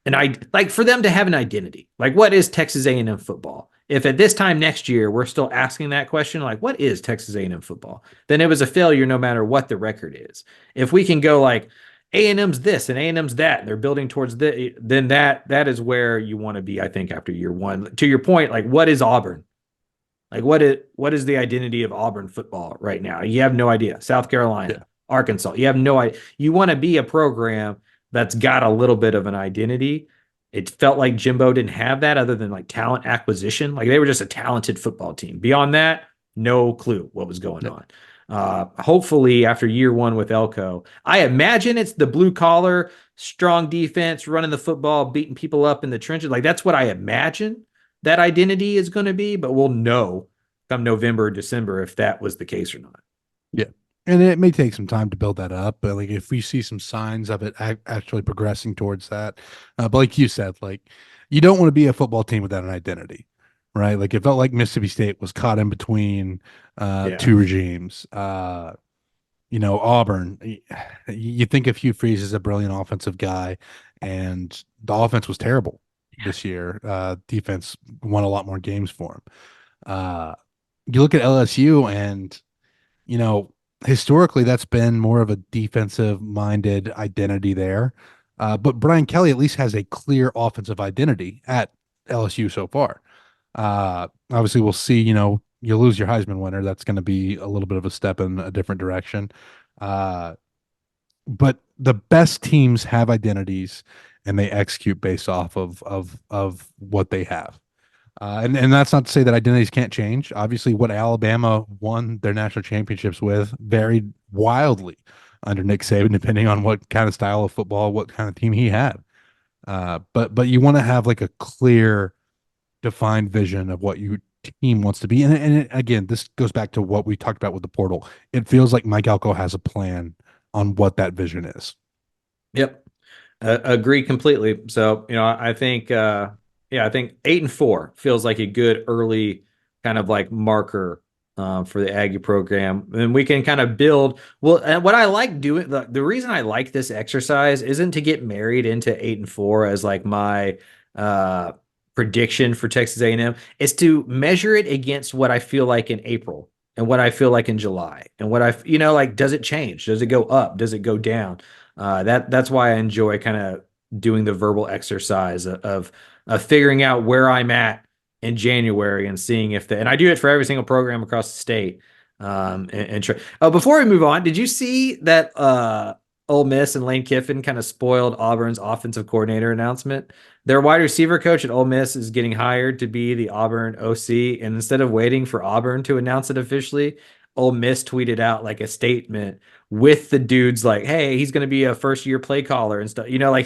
like for them to have an identity. Like what is Texas A&M football? If at this time next year we're still asking that question, like what is Texas A&M football? Then it was a failure no matter what the record is. If we can go like A&M's this and A&M's that, and they're building towards then that is where you want to be, I think, after year one. To your point, like what is Auburn? Like what is the identity of Auburn football right now? You have no idea. South Carolina, Yeah. Arkansas, you have no idea. You want to be a program that's got a little bit of an identity. It felt like Jimbo didn't have that other than like talent acquisition. Like they were just a talented football team. Beyond that, no clue what was going on. Hopefully, after year one with Elko, I imagine it's the blue collar, strong defense, running the football, beating people up in the trenches. Like that's what I imagine that identity is going to be, but we'll know come November or December if that was the case or not. Yeah. And it may take some time to build that up, but like if we see some signs of it actually progressing towards that, but like you said, like you don't want to be a football team without an identity, right? Like it felt like Mississippi State was caught in between two regimes. Auburn, you think of Hugh Freeze as a brilliant offensive guy, and the offense was terrible this year. Defense won a lot more games for him. You look at LSU and, historically that's been more of a defensive minded identity there. But Brian Kelly at least has a clear offensive identity at LSU so far. Obviously we'll see, you lose your Heisman winner. That's going to be a little bit of a step in a different direction. But the best teams have identities and they execute based off of what they have. And that's not to say that identities can't change. Obviously, what Alabama won their national championships with varied wildly under Nick Saban, depending on what kind of style of football, what kind of team he had. But you want to have like a clear, defined vision of what your team wants to be. And again, this goes back to what we talked about with the portal. It feels like Mike Elko has a plan on what that vision is. Yep. Agree completely. So, I think, I think 8-4 feels like a good early kind of like marker for the Aggie program. And we can kind of build. Well, and what I like doing, the reason I like this exercise isn't to get married into 8-4 as like my prediction for Texas A&M. It's to measure it against what I feel like in April and what I feel like in July and what like, does it change? Does it go up? Does it go down? That's why I enjoy kind of doing the verbal exercise of figuring out where I'm at in January and seeing if and I do it for every single program across the state. Before we move on, did you see that Ole Miss and Lane Kiffin kind of spoiled Auburn's offensive coordinator announcement? Their wide receiver coach at Ole Miss is getting hired to be the Auburn OC, and instead of waiting for Auburn to announce it officially, Ole Miss tweeted out like a statement with the dudes like, "Hey, he's going to be a first year play caller and stuff." Like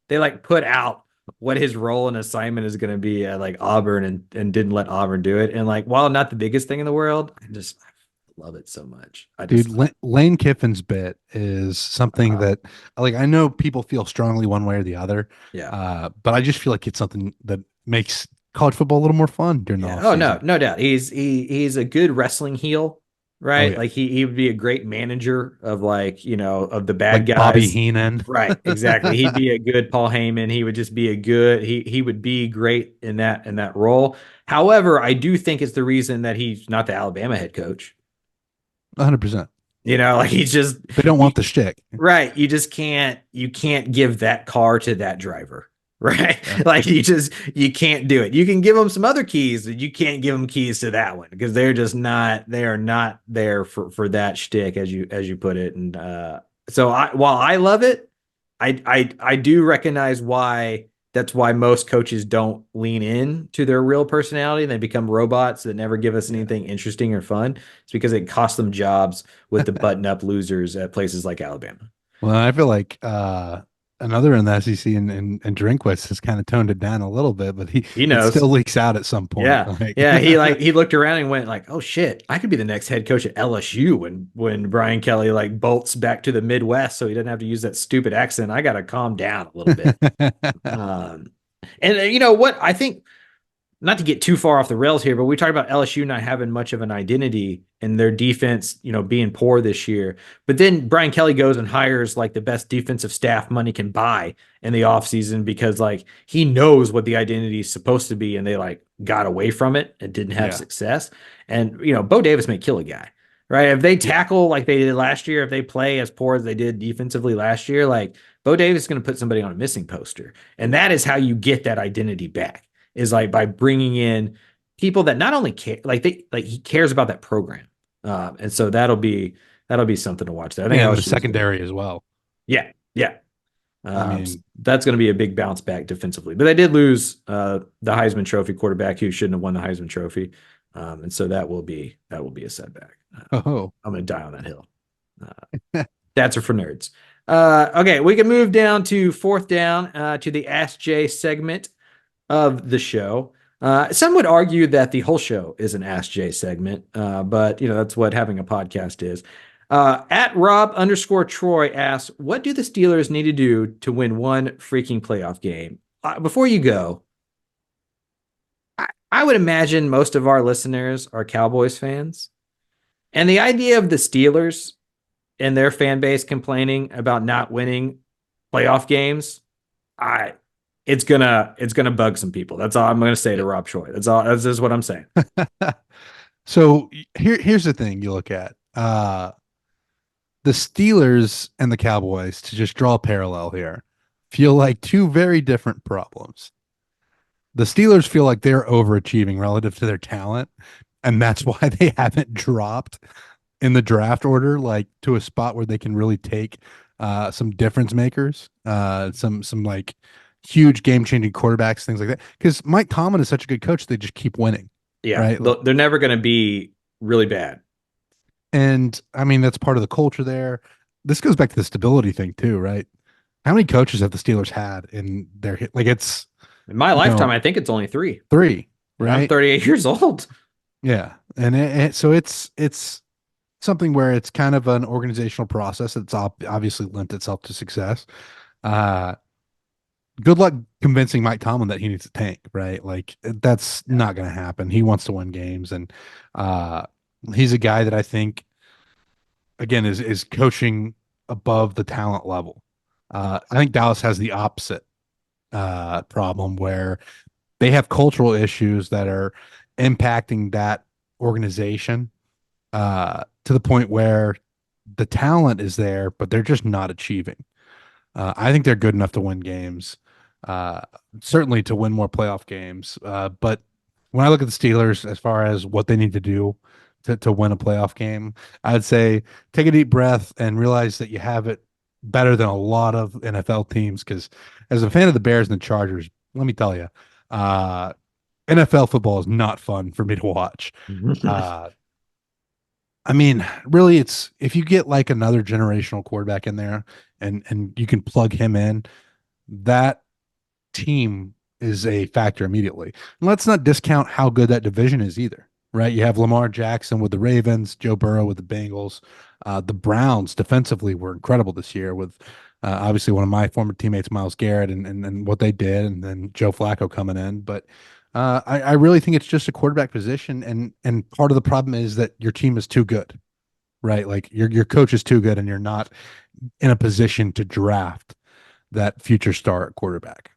they like put out what his role and assignment is going to be at like Auburn and didn't let Auburn do it. And like, while not the biggest thing in the world, I love it so much. Dude, Lane Kiffin's bit is something that like I know people feel strongly one way or the other. Yeah. But I just feel like it's something that makes college football a little more fun during the Oh no doubt. He's a good wrestling heel, right? Oh, yeah. Like he would be a great manager of like, of the bad Like guys. Bobby Heenan. Right, exactly. He'd be a good Paul Heyman. He would just be he would be great in that role. However, I do think it's the reason that he's not the Alabama head coach. 100%. Like he's just they don't want the shtick. Right. You can't give that car to that driver. Right. Yeah. Like you can't do it. You can give them some other keys, but you can't give them keys to that one because they are not there for that shtick as you put it. And so while I love it, I do recognize why that's why most coaches don't lean in to their real personality and they become robots that never give us anything interesting or fun. It's because it costs them jobs with the button up losers at places like Alabama. Well, I feel like another in the SEC and Drinkwitz has kind of toned it down a little bit, but he knows. It still leaks out at some point. Yeah. Yeah. He looked around and went like, oh shit, I could be the next head coach at LSU when Brian Kelly like bolts back to the Midwest so he doesn't have to use that stupid accent. I got to calm down a little bit. And you know what? I think not to get too far off the rails here, but we talked about LSU not having much of an identity and their defense, being poor this year. But then Brian Kelly goes and hires like the best defensive staff money can buy in the offseason because like he knows what the identity is supposed to be and they like got away from it and didn't have success. And, Bo Davis may kill a guy, right? If they tackle like they did last year, if they play as poor as they did defensively last year, like Bo Davis is going to put somebody on a missing poster. And that is how you get that identity back. Is like by bringing in people that not only care, he cares about that program, and so that'll be something to watch there. I think the secondary as well. Yeah. That's going to be a big bounce back defensively. But they did lose the Heisman Trophy quarterback who shouldn't have won the Heisman Trophy, and so that will be a setback. I'm going to die on that hill. That's for nerds. Okay, we can move down to fourth down to the Ask Jay segment of the show. Some would argue that the whole show is an Ask Jay segment, but that's what having a podcast is. At Rob_Troy asks, what do the Steelers need to do to win one freaking playoff game? Before you go, I would imagine most of our listeners are Cowboys fans. And the idea of the Steelers and their fan base complaining about not winning playoff games, it's gonna bug some people. That's all I'm gonna say to Rob Troy. That's just what I'm saying. So here's the thing you look at. The Steelers and the Cowboys, to just draw a parallel here, feel like two very different problems. The Steelers feel like they're overachieving relative to their talent, and that's why they haven't dropped in the draft order, like to a spot where they can really take some difference makers, some like huge game-changing quarterbacks, things like that. Because Mike Tomlin is such a good coach, they just keep winning. Yeah, right? They're never going to be really bad. And I mean, that's part of the culture there. This goes back to the stability thing too, right? How many coaches have the Steelers had in their like? It's in my lifetime. I think it's only three. Right? I'm 38 years old. Yeah, and so it's something where it's kind of an organizational process that's obviously lent itself to success. Good luck convincing Mike Tomlin that he needs to tank, right? Like that's not going to happen. He wants to win games, and he's a guy that I think, again, is coaching above the talent level. I think Dallas has the opposite problem where they have cultural issues that are impacting that organization to the point where the talent is there, but they're just not achieving. I think they're good enough to win games, uh, certainly to win more playoff games. But when I look at the Steelers, as far as what they need to do to win a playoff game, I'd say take a deep breath and realize that you have it better than a lot of NFL teams. Because as a fan of the Bears and the Chargers, let me tell you, NFL football is not fun for me to watch. Uh, I mean, really, it's if you get like another generational quarterback in there and you can plug him in, that team is a factor immediately. And let's not discount how good that division is either, right? You have Lamar Jackson with the Ravens, Joe Burrow with the Bengals. The Browns defensively were incredible this year with obviously one of my former teammates, Miles Garrett, and what they did, and then Joe Flacco coming in. But I really think it's just a quarterback position, and part of the problem is that your team is too good, right? Like your coach is too good, and you're not in a position to draft that future star at quarterback.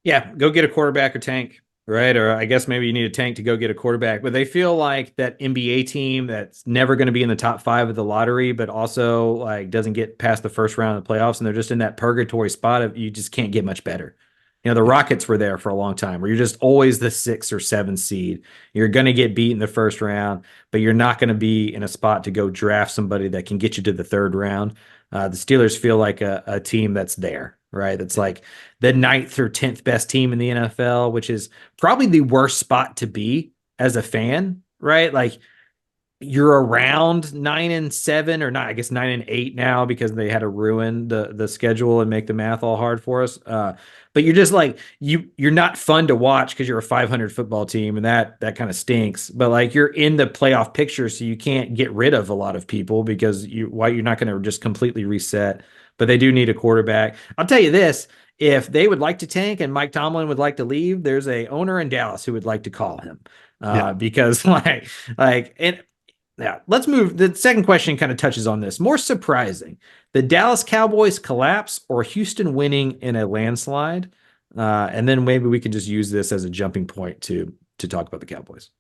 Yeah, go get a quarterback or tank, right? Or I guess maybe you need a tank to go get a quarterback. But they feel like that NBA team that's never going to be in the top 5 of the lottery, but also like doesn't get past the first round of the playoffs, and they're just in that purgatory spot of you just can't get much better. The Rockets were there for a long time where you're just always the 6 or 7 seed. You're going to get beat in the first round, but you're not going to be in a spot to go draft somebody that can get you to the third round. The Steelers feel like a team that's there, right? That's like the 9th or 10th best team in the NFL, which is probably the worst spot to be as a fan, right? Like you're around 9-7 or not, I guess 9-8 now because they had to ruin the schedule and make the math all hard for us. But you're just like you're not fun to watch because you're a 500 football team and that kind of stinks. But like you're in the playoff picture, so you can't get rid of a lot of people because you're not going to just completely reset. But they do need a quarterback. I'll tell you this. If they would like to tank and Mike Tomlin would like to leave, there's a owner in Dallas who would like to call him because and yeah, let's move. The second question kind of touches on this. More surprising, the Dallas Cowboys collapse or Houston winning in a landslide? And then maybe we can just use this as a jumping point to talk about the Cowboys.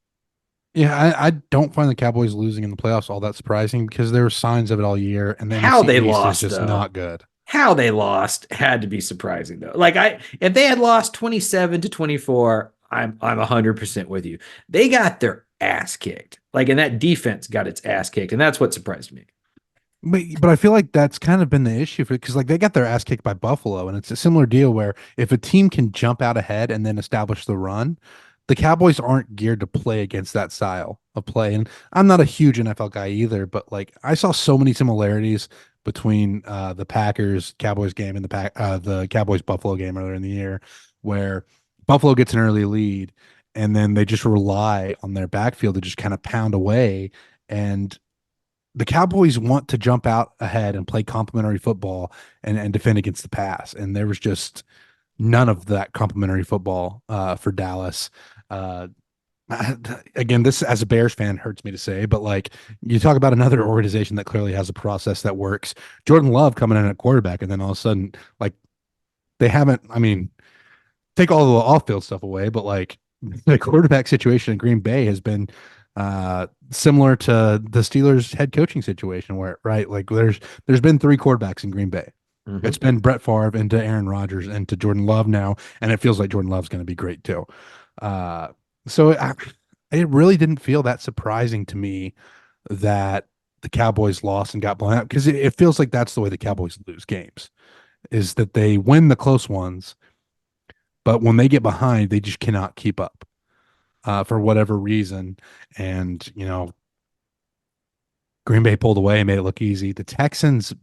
Yeah, I don't find the Cowboys losing in the playoffs all that surprising because there were signs of it all year, and the How NFC they East lost is just though. not good. How they lost had to be surprising though. Like if they had lost 27-24, I'm 100% with you. They got their ass kicked. Like, and that defense got its ass kicked, and that's what surprised me. But I feel like that's kind of been the issue for because like they got their ass kicked by Buffalo, and it's a similar deal where if a team can jump out ahead and then establish the run, the Cowboys aren't geared to play against that style of play. And I'm not a huge NFL guy either, but like I saw so many similarities between the Packers Cowboys game and the Cowboys Buffalo game earlier in the year, where Buffalo gets an early lead and then they just rely on their backfield to just kind of pound away. And the Cowboys want to jump out ahead and play complementary football and defend against the pass. And there was just none of that complementary football for Dallas. Again, this as a Bears fan hurts me to say, but like you talk about another organization that clearly has a process that works. Jordan Love coming in at quarterback, and then all of a sudden, like they haven't. I mean, take all the off-field stuff away, but like the quarterback situation in Green Bay has been similar to the Steelers head coaching situation where right like there's been 3 quarterbacks in Green Bay. Mm-hmm. It's been Brett Favre into Aaron Rodgers and to Jordan Love now, and it feels like Jordan Love's going to be great too. So it really didn't feel that surprising to me that the Cowboys lost and got blown out because it feels like that's the way the Cowboys lose games is that they win the close ones, but when they get behind, they just cannot keep up for whatever reason. And, Green Bay pulled away and made it look easy. The Texans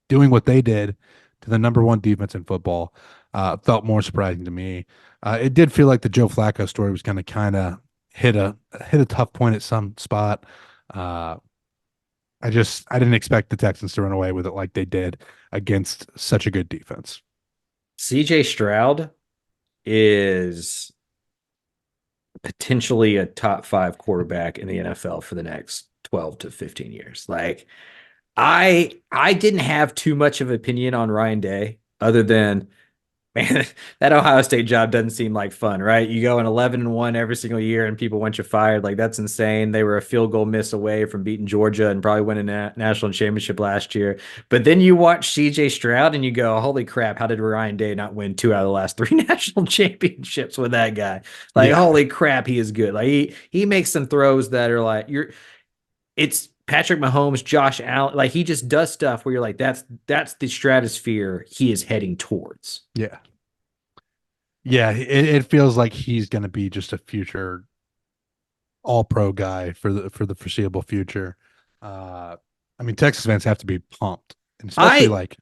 doing what they did to the number 1 defense in football felt more surprising to me. It did feel like the Joe Flacco story was going to kind of hit a tough point at some spot. I didn't expect the Texans to run away with it like they did against such a good defense. CJ Stroud is potentially a top 5 quarterback in the NFL for the next 12 to 15 years. Like I didn't have too much of an opinion on Ryan Day other than Man, that Ohio State job doesn't seem like fun, right? You go in 11-1 every single year and people want you fired. Like, that's insane. They were a field goal miss away from beating Georgia and probably winning a national championship last year. But then you watch CJ Stroud and you go, holy crap, how did Ryan Day not win 2 out of the last 3 national championships with that guy? Like, Yeah. holy crap, he is good. Like, he makes some throws that are like, it's Patrick Mahomes, Josh Allen. Like, he just does stuff where you're like, that's the stratosphere he is heading towards. Yeah. Yeah. It feels like he's going to be just a future all pro guy for the foreseeable future. I mean, Texas fans have to be pumped, and especially I like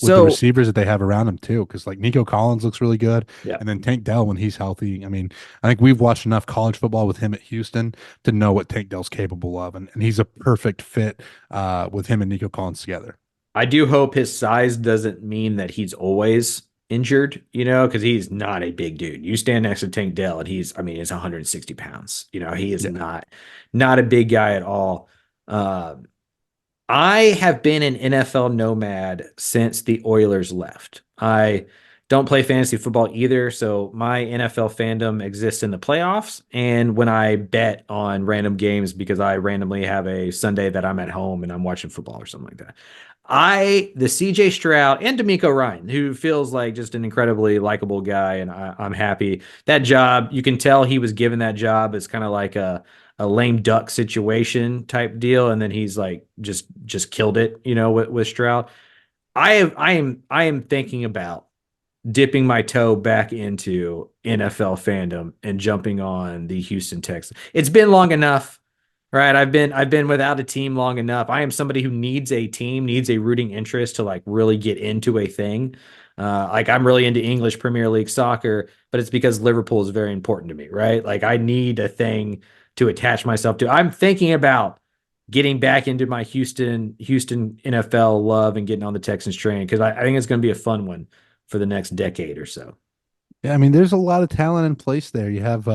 with the so receivers that they have around him too, because like Nico Collins looks really good, yeah. and then Tank Dell when he's healthy. I mean, I think we've watched enough college football with him at Houston to know what Tank Dell's capable of, and he's a perfect fit with him and Nico Collins together. I do hope his size doesn't mean that he's always injured, because he's not a big dude. You stand next to Tank Dell and he's 160 pounds. He is Yeah. not a big guy at all. Um, I have been an NFL nomad since the Oilers left. I don't play fantasy football either, so my NFL fandom exists in the playoffs and when I bet on random games because I randomly have a Sunday that I'm at home and I'm watching football or something like that. The CJ Stroud and D'Amico Ryan, who feels like just an incredibly likable guy, and I'm happy. That job, you can tell he was given that job as kind of like a lame duck situation type deal, and then he's like just killed it, with Stroud. I am thinking about dipping my toe back into NFL fandom and jumping on the Houston Texans. It's been long enough, right? I've been without a team long enough. I am somebody who needs a team, needs a rooting interest to like really get into a thing. Like I'm really into English Premier League soccer, but it's because Liverpool is very important to me, right? Like I need a thing to attach myself to. I'm thinking about getting back into my Houston NFL love and getting on the Texans train because I think it's going to be a fun one for the next decade or so. Yeah, I mean, there's a lot of talent in place there. You have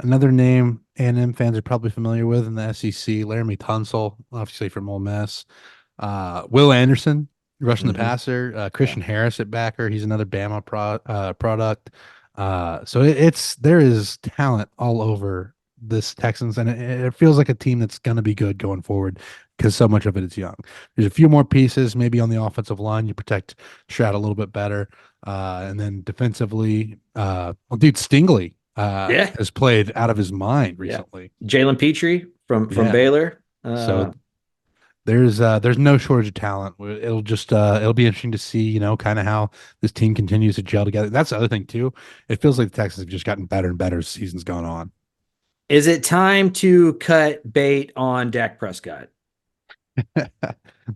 another name A&M fans are probably familiar with in the SEC, Laramie Tunsil, obviously from Ole Miss. Will Anderson, rushing the Mhm. passer. Yeah. Christian Harris at backer. He's another Bama product. So there is talent all over this Texans, and it feels like a team that's going to be good going forward because so much of it is young. There's a few more pieces, maybe on the offensive line. You protect Stroud a little bit better. And then defensively, well, dude, Stingley Yeah. has played out of his mind Yeah. recently. Jalen Petrie from Yeah. Baylor. So there's no shortage of talent. It'll be interesting to see, kind of how this team continues to gel together. That's the other thing too. It feels like the Texans have just gotten better and better as the season's gone on. Is it time to cut bait on Dak Prescott?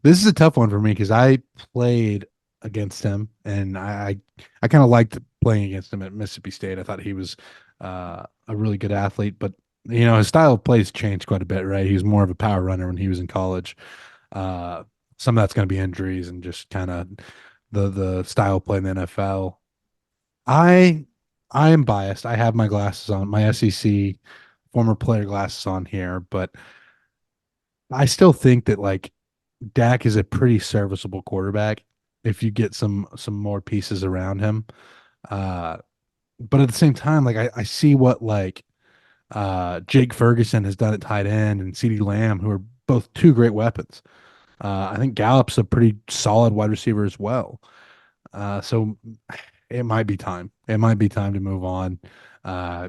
This is a tough one for me because I played against him and I kind of liked playing against him at Mississippi State. I thought he was a really good athlete, but his style of play has changed quite a bit, right? He was more of a power runner when he was in college. Uh, some of that's going to be injuries and just kind of the style of play in the NFL. I I am biased. I have my glasses on, my SEC former player glasses on here, but I still think that like Dak is a pretty serviceable quarterback if you get some more pieces around him. Uh, but at the same time, like I see what like Jake Ferguson has done at tight end and CeeDee Lamb, who are both two great weapons. I think Gallup's a pretty solid wide receiver as well. So it might be time. It might be time to move on. Uh,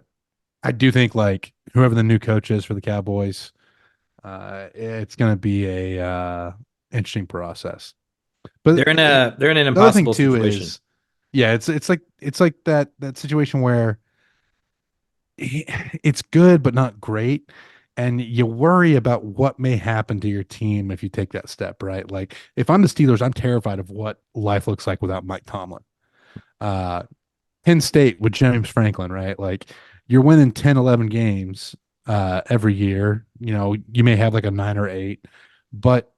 I do think like whoever the new coach is for the Cowboys, it's going to be a interesting process. But They're in an the other thing impossible too situation. is, yeah, it's like that situation where it's good but not great, and you worry about what may happen to your team if you take that step, right? Like if I'm the Steelers, I'm terrified of what life looks like without Mike Tomlin. Uh, Penn State with James Franklin, right? Like you're winning 10, 11 games every year. You may have like a 9 or 8, but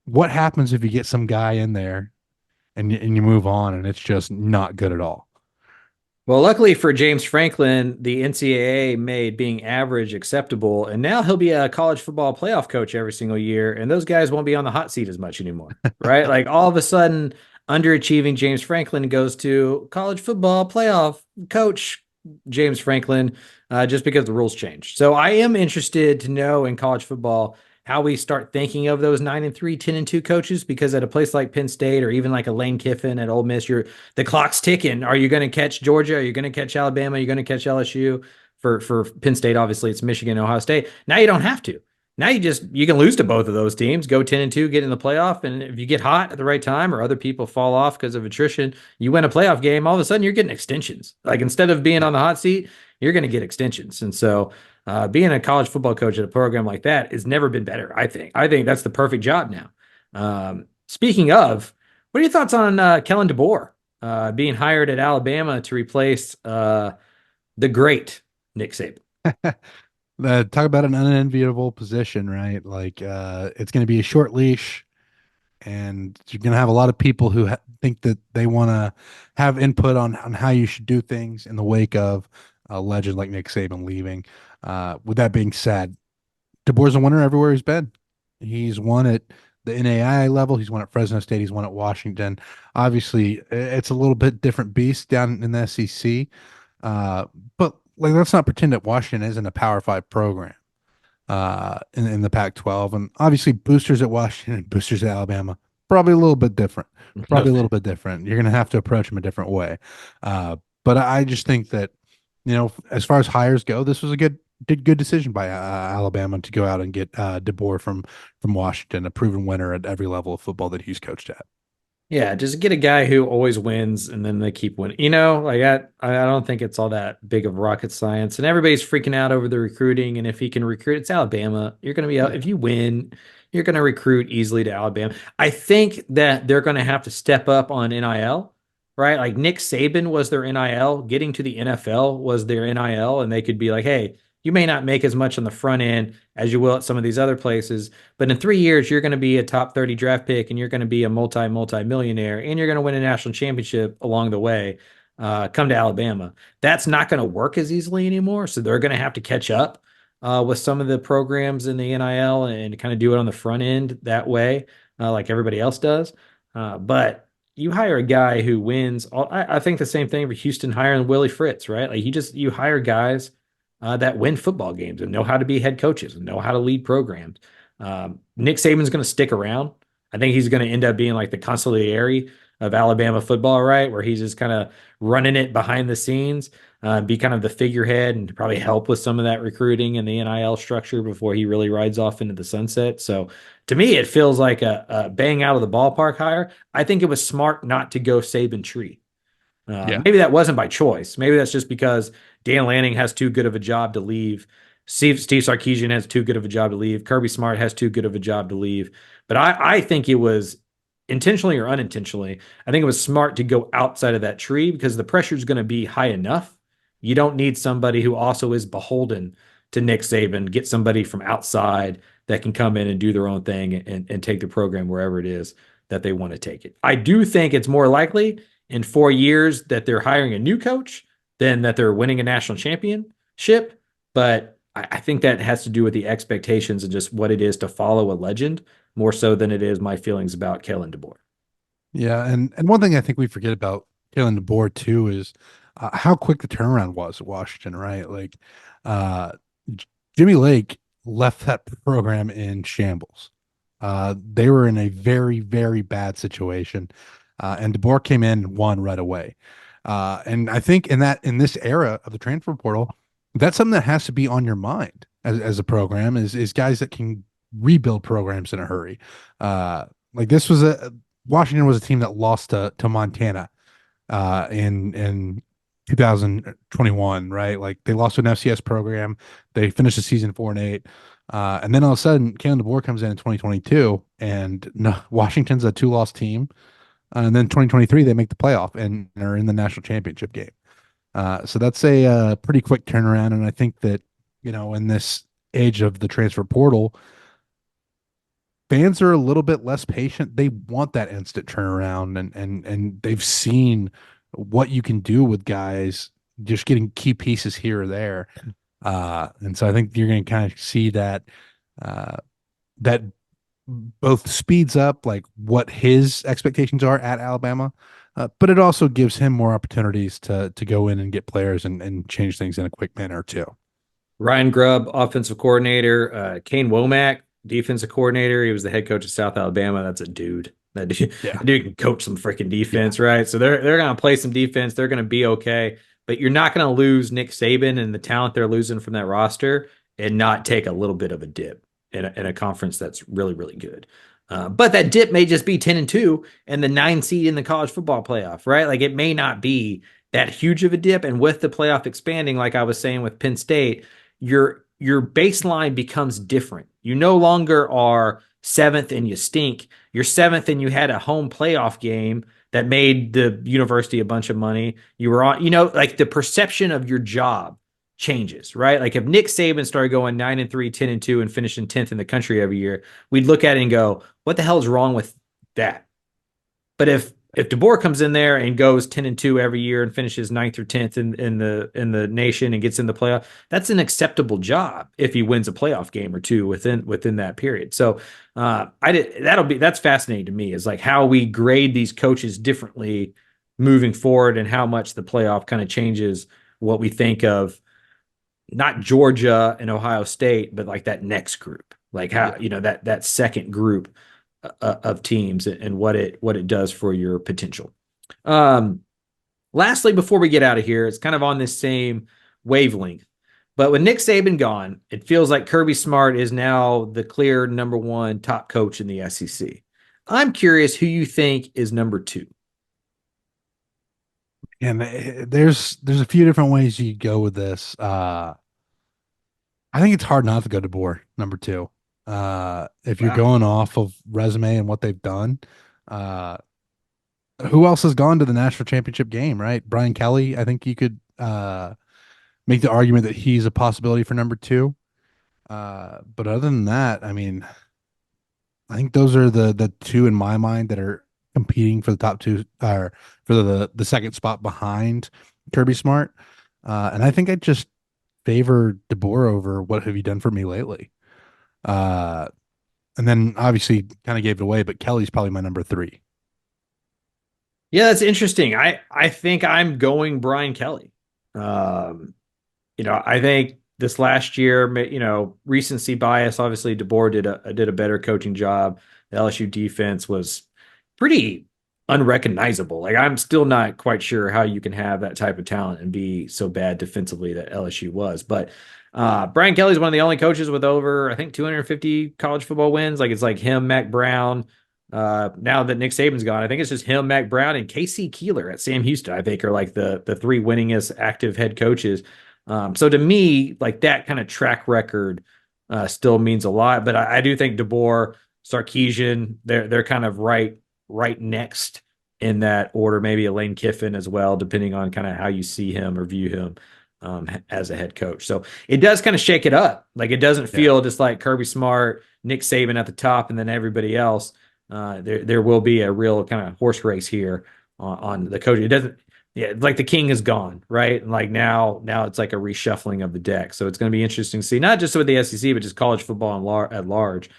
what happens if you get some guy in there and you move on and it's just not good at all? Well, luckily for James Franklin, the NCAA made being average acceptable, and now he'll be a college football playoff coach every single year, and those guys won't be on the hot seat as much anymore, right? Like all of a sudden, underachieving James Franklin goes to college football playoff coach James Franklin, just because the rules changed. So I am interested to know in college football how we start thinking of those 9-3, 10-2 coaches, because at a place like Penn State or even like a Lane Kiffin at Ole Miss, the clock's ticking. Are you going to catch Georgia? Are you going to catch Alabama? Are you going to catch LSU? For Penn State, obviously it's Michigan, Ohio State. Now you don't have to. Now you can lose to both of those teams, go 10-2, get in the playoff, and if you get hot at the right time or other people fall off because of attrition, you win a playoff game. All of a sudden, you're getting extensions. Like instead of being on the hot seat, you're going to get extensions. And so, being a college football coach at a program like that has never been better. I think that's the perfect job now. Speaking of, what are your thoughts on Kellen DeBoer being hired at Alabama to replace the great Nick Saban? Talk about an unenviable position, right? Like, it's going to be a short leash, and you're going to have a lot of people who think that they want to have input on how you should do things in the wake of a legend like Nick Saban leaving. With that being said, DeBoer's a winner everywhere he's been. He's won at the NAIA level. He's won at Fresno State. He's won at Washington. Obviously, it's a little bit different beast down in the SEC. But like, let's not pretend that Washington isn't a Power 5 program in the Pac-12. And obviously, boosters at Washington and boosters at Alabama, probably a little bit different. Probably a little bit different. You're going to have to approach them a different way. But I just think that, as far as hires go, this was a good decision by Alabama to go out and get DeBoer from Washington, a proven winner at every level of football that he's coached at. Yeah, just get a guy who always wins and then they keep winning. Like I don't think it's all that big of rocket science. And everybody's freaking out over the recruiting. And if he can recruit, it's Alabama. You're going to be out. If you win, you're going to recruit easily to Alabama. I think that they're going to have to step up on NIL, right? Like Nick Saban was their NIL. Getting to the NFL was their NIL. And they could be like, hey, you may not make as much on the front end as you will at some of these other places, but in 3 years, you're going to be a top 30 draft pick and you're going to be a multi-millionaire and you're going to win a national championship along the way. Come to Alabama. That's not going to work as easily anymore. So they're going to have to catch up with some of the programs in the NIL and kind of do it on the front end that way, like everybody else does. But you hire a guy who wins. I think the same thing for Houston hiring Willie Fritz, right? Like you hire guys that win football games and know how to be head coaches and know how to lead programs. Nick Saban's going to stick around. I think he's going to end up being like the consigliere of Alabama football, right? Where he's just kind of running it behind the scenes, be kind of the figurehead and probably help with some of that recruiting and the NIL structure before he really rides off into the sunset. So to me, it feels like a bang out of the ballpark hire. I think it was smart not to go Saban tree. Maybe that wasn't by choice. Maybe that's just because Dan Lanning has too good of a job to leave. Steve Sarkisian has too good of a job to leave. Kirby Smart has too good of a job to leave. But I think it was intentionally or unintentionally. I think it was smart to go outside of that tree because the pressure is going to be high enough. You don't need somebody who also is beholden to Nick Saban. Get somebody from outside that can come in and do their own thing and take the program wherever it is that they want to take it. I do think it's more likely in 4 years that they're hiring a new coach than that they're winning a national championship. But I think that has to do with the expectations and just what it is to follow a legend more so than it is my feelings about Kellen DeBoer. Yeah, and one thing I think we forget about Kellen DeBoer too is how quick the turnaround was at Washington, right? Like Jimmy Lake left that program in shambles. They were in a very, very bad situation. And DeBoer came in and won right away. And I think in this era of the transfer portal, that's something that has to be on your mind as a program is guys that can rebuild programs in a hurry. Like this was Washington was a team that lost to Montana in 2021, right? Like they lost to an FCS program. They finished the season 4-8. And then all of a sudden, Kellen DeBoer comes in 2022, and no, Washington's a 2-loss team. And then 2023, they make the playoff and are in the national championship game. So that's a pretty quick turnaround. And I think that, in this age of the transfer portal, fans are a little bit less patient. They want that instant turnaround, and they've seen what you can do with guys just getting key pieces here or there. And so I think you're going to kind of see that both speeds up like what his expectations are at Alabama, but it also gives him more opportunities to go in and get players and change things in a quick manner too. Ryan Grubb, offensive coordinator. Kane Womack, defensive coordinator. He was the head coach of South Alabama. That's a dude. Yeah. That dude can coach some freaking defense, right? So they're going to play some defense. They're going to be okay. But you're not going to lose Nick Saban and the talent they're losing from that roster and not take a little bit of a dip in a conference that's really, really good. But that dip may just be 10-2 and the 9 seed in the college football playoff, right? Like it may not be that huge of a dip. And with the playoff expanding, like I was saying with Penn State, your baseline becomes different. You no longer are 7th and you stink. You're 7th and you had a home playoff game that made the university a bunch of money. You were on, like the perception of your job changes, right? Like if Nick Saban started going 9-3, 10-2, and finishing 10th in the country every year, we'd look at it and go, what the hell is wrong with that? But if DeBoer comes in there and goes 10-2 every year and finishes 9th or 10th in the nation and gets in the playoff, that's an acceptable job if he wins a playoff game or two within that period. So that's fascinating to me, is like how we grade these coaches differently moving forward and how much the playoff kind of changes what we think of not Georgia and Ohio State, but like that next group, like how, that second group of teams and what it does for your potential. Lastly, before we get out of here, it's kind of on this same wavelength, but with Nick Saban gone, it feels like Kirby Smart is now the clear number 1 top coach in the SEC. I'm curious who you think is number 2. And there's a few different ways you go with this. I think it's hard not to go to DeBoer, number 2. If you're going off of resume and what they've done, who else has gone to the national championship game, right? Brian Kelly, I think you could make the argument that he's a possibility for number 2. But other than that, I mean, I think those are the 2 in my mind that are competing for the top 2 or for the second spot behind Kirby Smart. And I think I just favor DeBoer over what have you done for me lately. And then obviously kind of gave it away, but Kelly's probably my number 3. Yeah, that's interesting. I think I'm going Brian Kelly. I think this last year, recency bias, obviously DeBoer did a better coaching job. The LSU defense was pretty unrecognizable. Like I'm still not quite sure how you can have that type of talent and be so bad defensively that LSU was. But Brian Kelly's one of the only coaches with over, I think, 250 college football wins. Like it's like him, Mac Brown. Now that Nick Saban's gone, I think it's just him, Mac Brown, and Casey Keeler at Sam Houston, I think, are like the 3 winningest active head coaches. So to me, like that kind of track record still means a lot. But I do think DeBoer, Sarkisian, they're kind of right next in that order. Maybe a Lane Kiffin as well, depending on kind of how you see him or view him as a head coach. So it does kind of shake it up. Like it doesn't feel just like Kirby Smart, Nick Saban at the top, and then everybody else. There will be a real kind of horse race here on the coach. It doesn't, like the king is gone, right? And like now it's like a reshuffling of the deck. So it's going to be interesting to see, not just with the SEC, but just college football at large,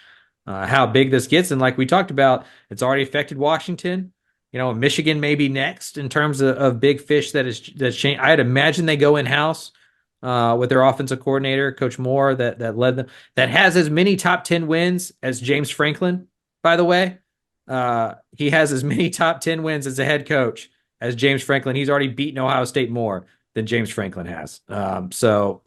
how big this gets. And like we talked about, it's already affected Washington. Michigan may be next in terms of big fish that's changed. I'd imagine they go in-house with their offensive coordinator, Coach Moore, that led them, that has as many top 10 wins as James Franklin, by the way. He has as many top 10 wins as a head coach as James Franklin. He's already beaten Ohio State more than James Franklin has. So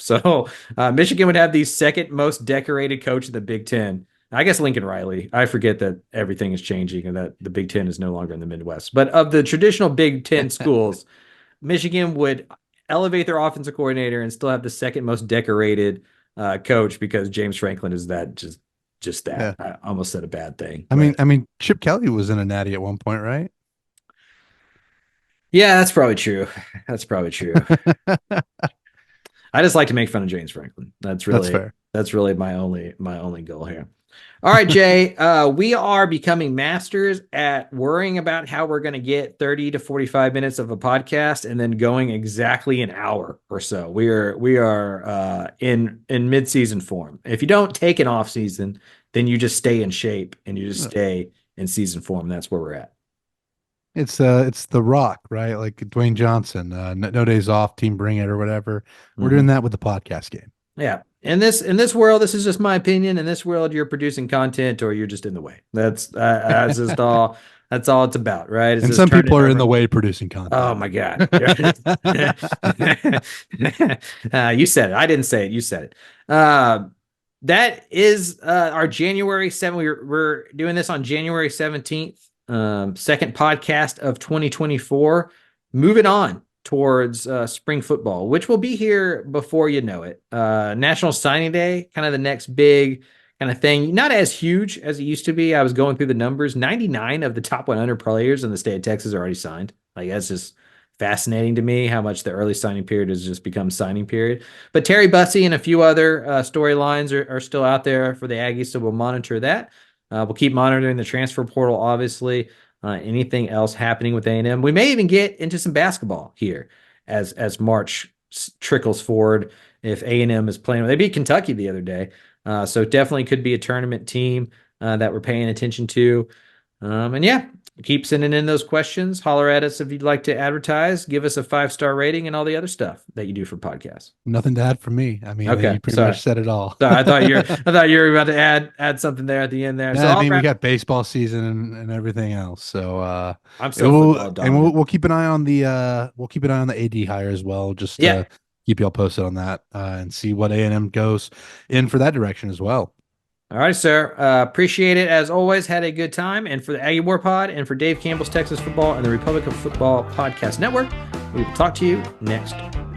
Michigan would have the second most decorated coach in the Big Ten. I guess Lincoln Riley. I forget that everything is changing and that the Big Ten is no longer in the Midwest. But of the traditional Big Ten schools, Michigan would elevate their offensive coordinator and still have the second most decorated coach because James Franklin is that just that. Yeah. I almost said a bad thing. I mean, Chip Kelly was in a natty at one point, right? Yeah, that's probably true. I just like to make fun of James Franklin. That's fair. That's really my only goal here. All right, Jay, we are becoming masters at worrying about how we're going to get 30 to 45 minutes of a podcast and then going exactly an hour or so. We are in mid-season form. If you don't take an off season, then you just stay in shape and you just stay in season form. That's where we're at. It's The Rock, right? Like Dwayne Johnson, no days off, team bring it or whatever. We're doing that with the podcast game. Yeah. In this world, this is just my opinion. In this world, you're producing content or you're just in the way. That's just all. That's all it's about, right? And some people are in the way producing content. Oh my God. You said it. I didn't say it. You said it. That is our January 7th. We're doing this on January 17th, second podcast of 2024. Moving on towards spring football, which will be here before you know it. National Signing Day, kind of the next big kind of thing. Not as huge as it used to be. I was going through the numbers. 99 of the top 100 players in the state of Texas are already signed. Like, that's just fascinating to me how much the early signing period has just become signing period. But Terry Bussey and a few other storylines are still out there for the Aggies, so we'll monitor that. We'll keep monitoring the transfer portal, obviously. Anything else happening with A&M? We may even get into some basketball here as March trickles forward. If A&M is playing, they beat Kentucky the other day, so definitely could be a tournament team that we're paying attention to. And yeah, keep sending in those questions. Holler at us if you'd like to advertise. Give us a 5-star rating and all the other stuff that you do for podcasts. Nothing to add from me. I mean, okay, you pretty much said it all. Sorry, I thought you were about to add something there at the end there. Yeah, so I mean, we got baseball season and everything else. So I'm so football dominant. we'll keep an eye on the AD hire as well. Just to keep y'all posted on that and see what A&M goes in for that direction as well. All right, sir. Appreciate it. As always, had a good time. And for the Aggie War Pod and for Dave Campbell's Texas Football and the Republic of Football Podcast Network, we will talk to you next week.